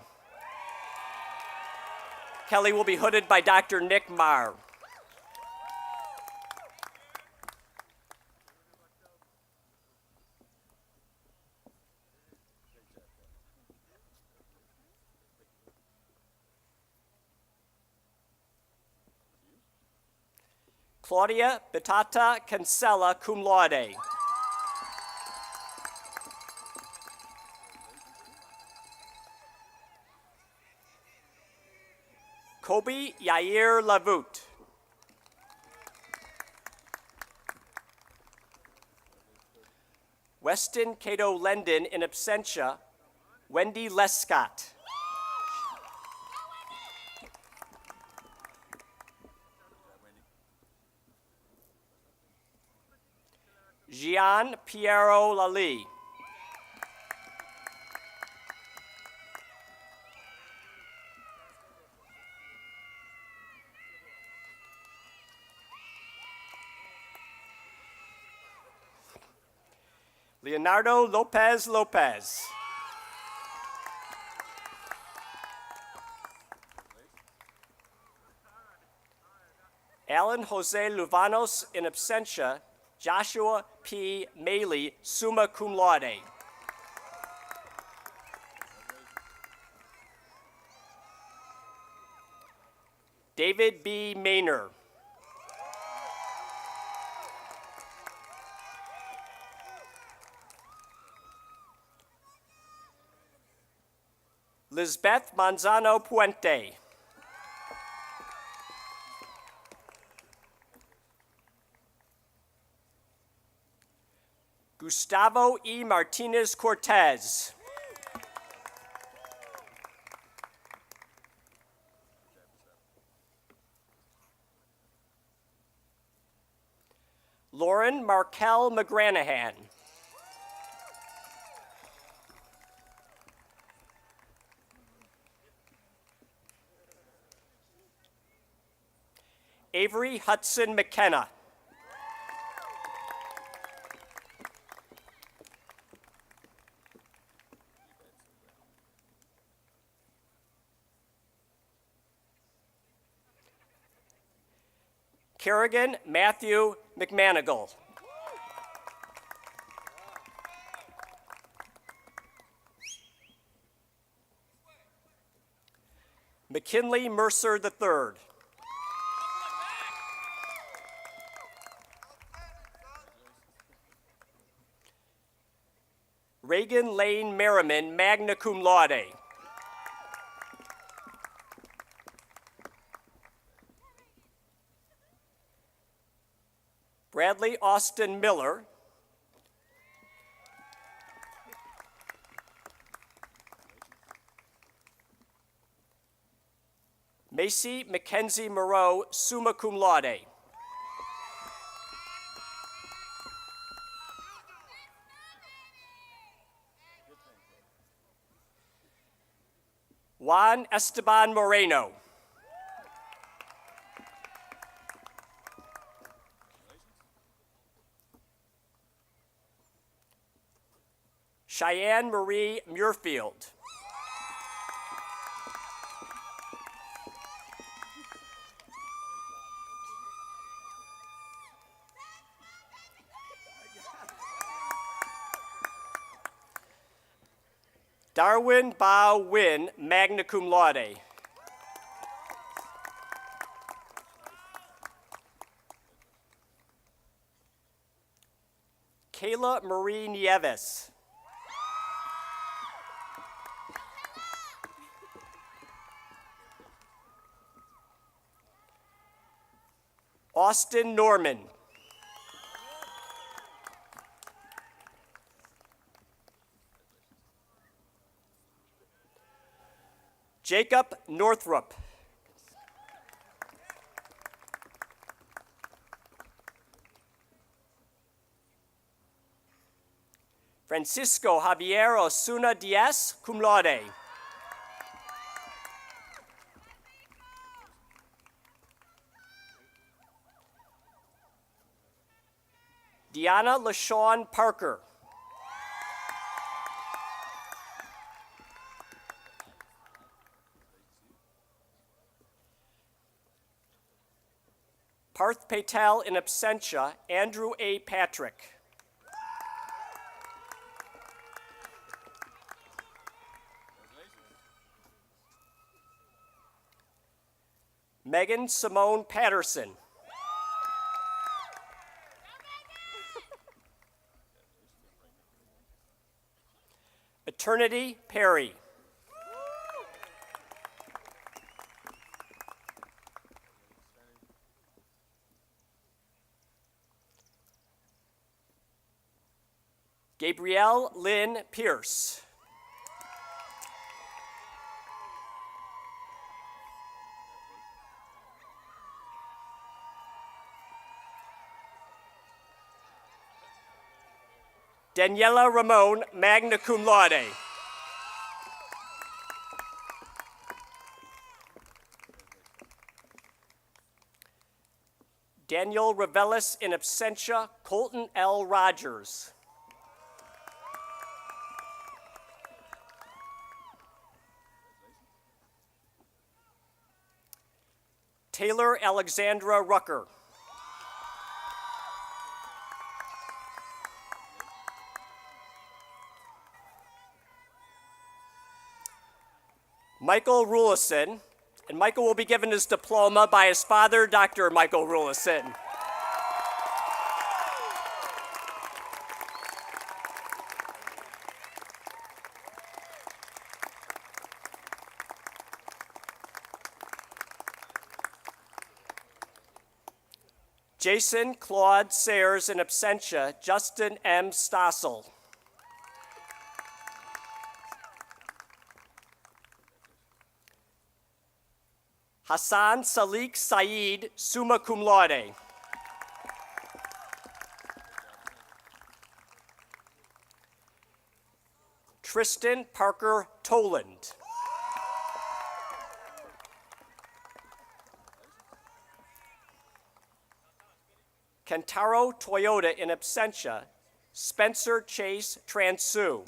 Kelly will be hooded by Dr. Nick Marr. Claudia Betata Cancella, cum laude. Kobe Yair Lavut. Weston Cato Lendon, in absentia, Wendy Lescott. Gian Piero Lali. Leonardo Lopez Lopez. Alan Jose Luvanos, in absentia, Joshua P. Maley, summa cum laude. David B. Maynor. Lisbeth Manzano Puente. Gustavo E. Martinez Cortez. Lauren Markel McGranahan. Avery Hudson McKenna. Kerrigan Matthew McManigal. McKinley Mercer III. Reagan Lane Merriman, magna cum laude. Bradley Austin Miller. Macy Mackenzie Moreau, summa cum laude. Juan Esteban Moreno. Cheyenne Marie Muirfield. Darwin Bao Win, magna cum laude. Kayla Marie Nieves. Austin Norman. Jacob Northrup. Francisco Javier Osuna Diaz, cum laude. Deanna LaShawn Parker. Parth Patel in absentia, Andrew A. Patrick. Megan Simone Patterson. Eternity Perry. Gabrielle Lynn Pierce. Daniela Ramon, magna cum laude. Daniel Revelis in absentia, Colton L. Rogers. Taylor Alexandra Rucker. Michael Rulison, and Michael will be given his diploma by his father, Dr. Michael Rulison. Jason Claude Sayers in absentia, Justin M. Stossel. Hassan Salik Saeed, summa cum laude. Tristan Parker Toland. Kentaro Toyota in absentia, Spencer Chase Transu.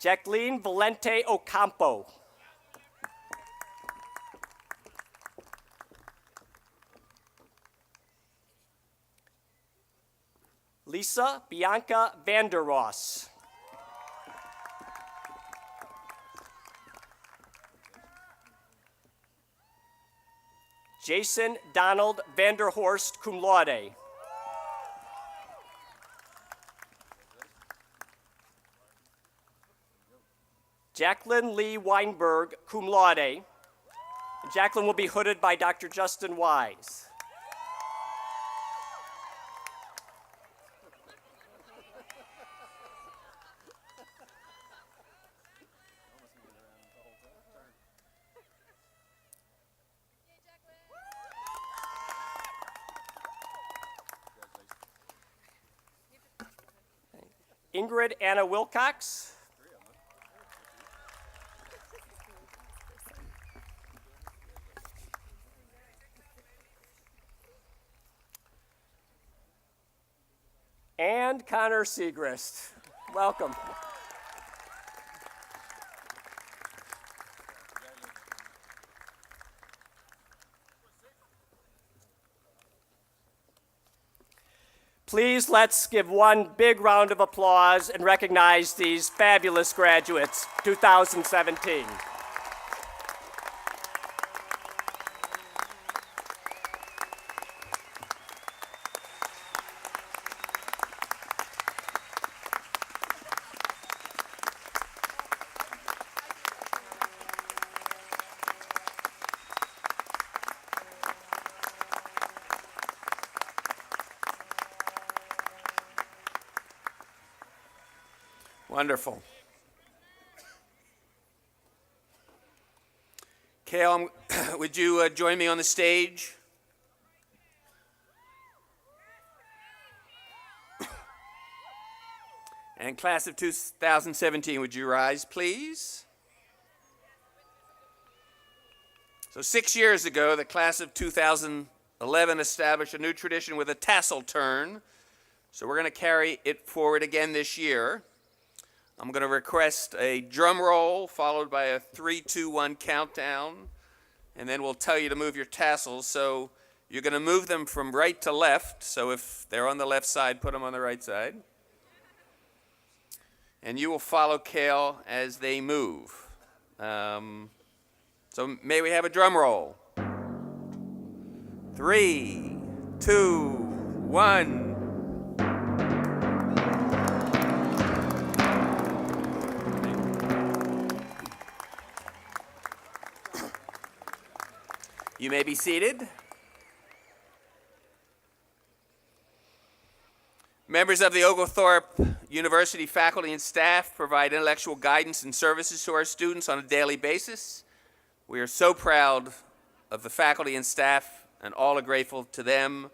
Jacqueline Valente Ocampo. Lisa Bianca Vanderross. Jason Donald Vanderhorst, cum laude. Jacqueline Lee Weinberg, cum laude. And Jacqueline will be hooded by Dr. Justin Wise. Ingrid Anna Wilcox. And Connor Segrist. Welcome. Please let's give one big round of applause and recognize these fabulous graduates, 2017. Wonderful. Kale, would you join me on the stage? And class of 2017, would you rise, please? So 6 years ago, the class of 2011 established a new tradition with a tassel turn. So we're going to carry it forward again this year. I'm going to request a drum roll followed by a 3, 2, 1 countdown, and then we'll tell you to move your tassels. So you're going to move them from right to left. So if they're on the left side, put them on the right side. And you will follow Cale as they move. So may we have a drum roll? 3, 2, 1. You may be seated. Members of the Oglethorpe University faculty and staff provide intellectual guidance and services to our students on a daily basis. We are so proud of the faculty and staff and all are grateful to them.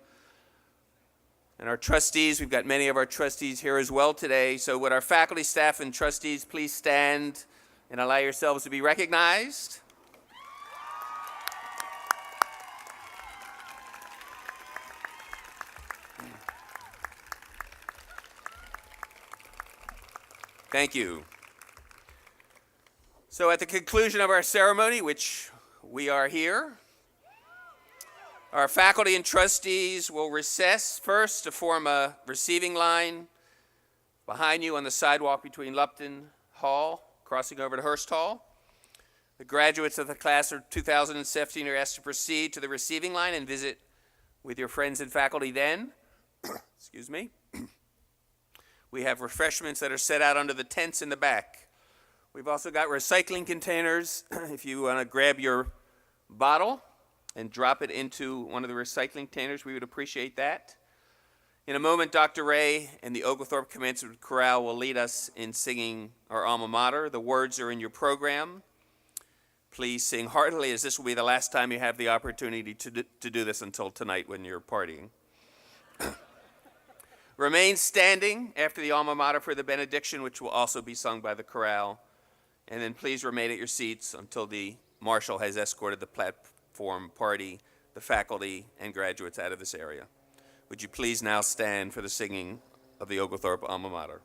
And our trustees, we've got many of our trustees here as well today. So would our faculty, staff, and trustees please stand and allow yourselves to be recognized? Thank you. So at the conclusion of our ceremony, which we are here, our faculty and trustees will recess first to form a receiving line behind you on the sidewalk between Lupton Hall, crossing over to Hurst Hall. The graduates of the class of 2017 are asked to proceed to the receiving line and visit with your friends and faculty then. Excuse me. We have refreshments that are set out under the tents in the back. We've also got recycling containers. If you want to grab your bottle and drop it into one of the recycling containers, we would appreciate that. In a moment, Dr. Ray and the Oglethorpe Commencement Chorale will lead us in singing our alma mater. The words are in your program. Please sing heartily, as this will be the last time you have the opportunity to do this until tonight when you're partying. Remain standing after the alma mater for the benediction, which will also be sung by the chorale. And then please remain at your seats until the marshal has escorted the platform party, the faculty, and graduates out of this area. Would you please now stand for the singing of the Oglethorpe alma mater?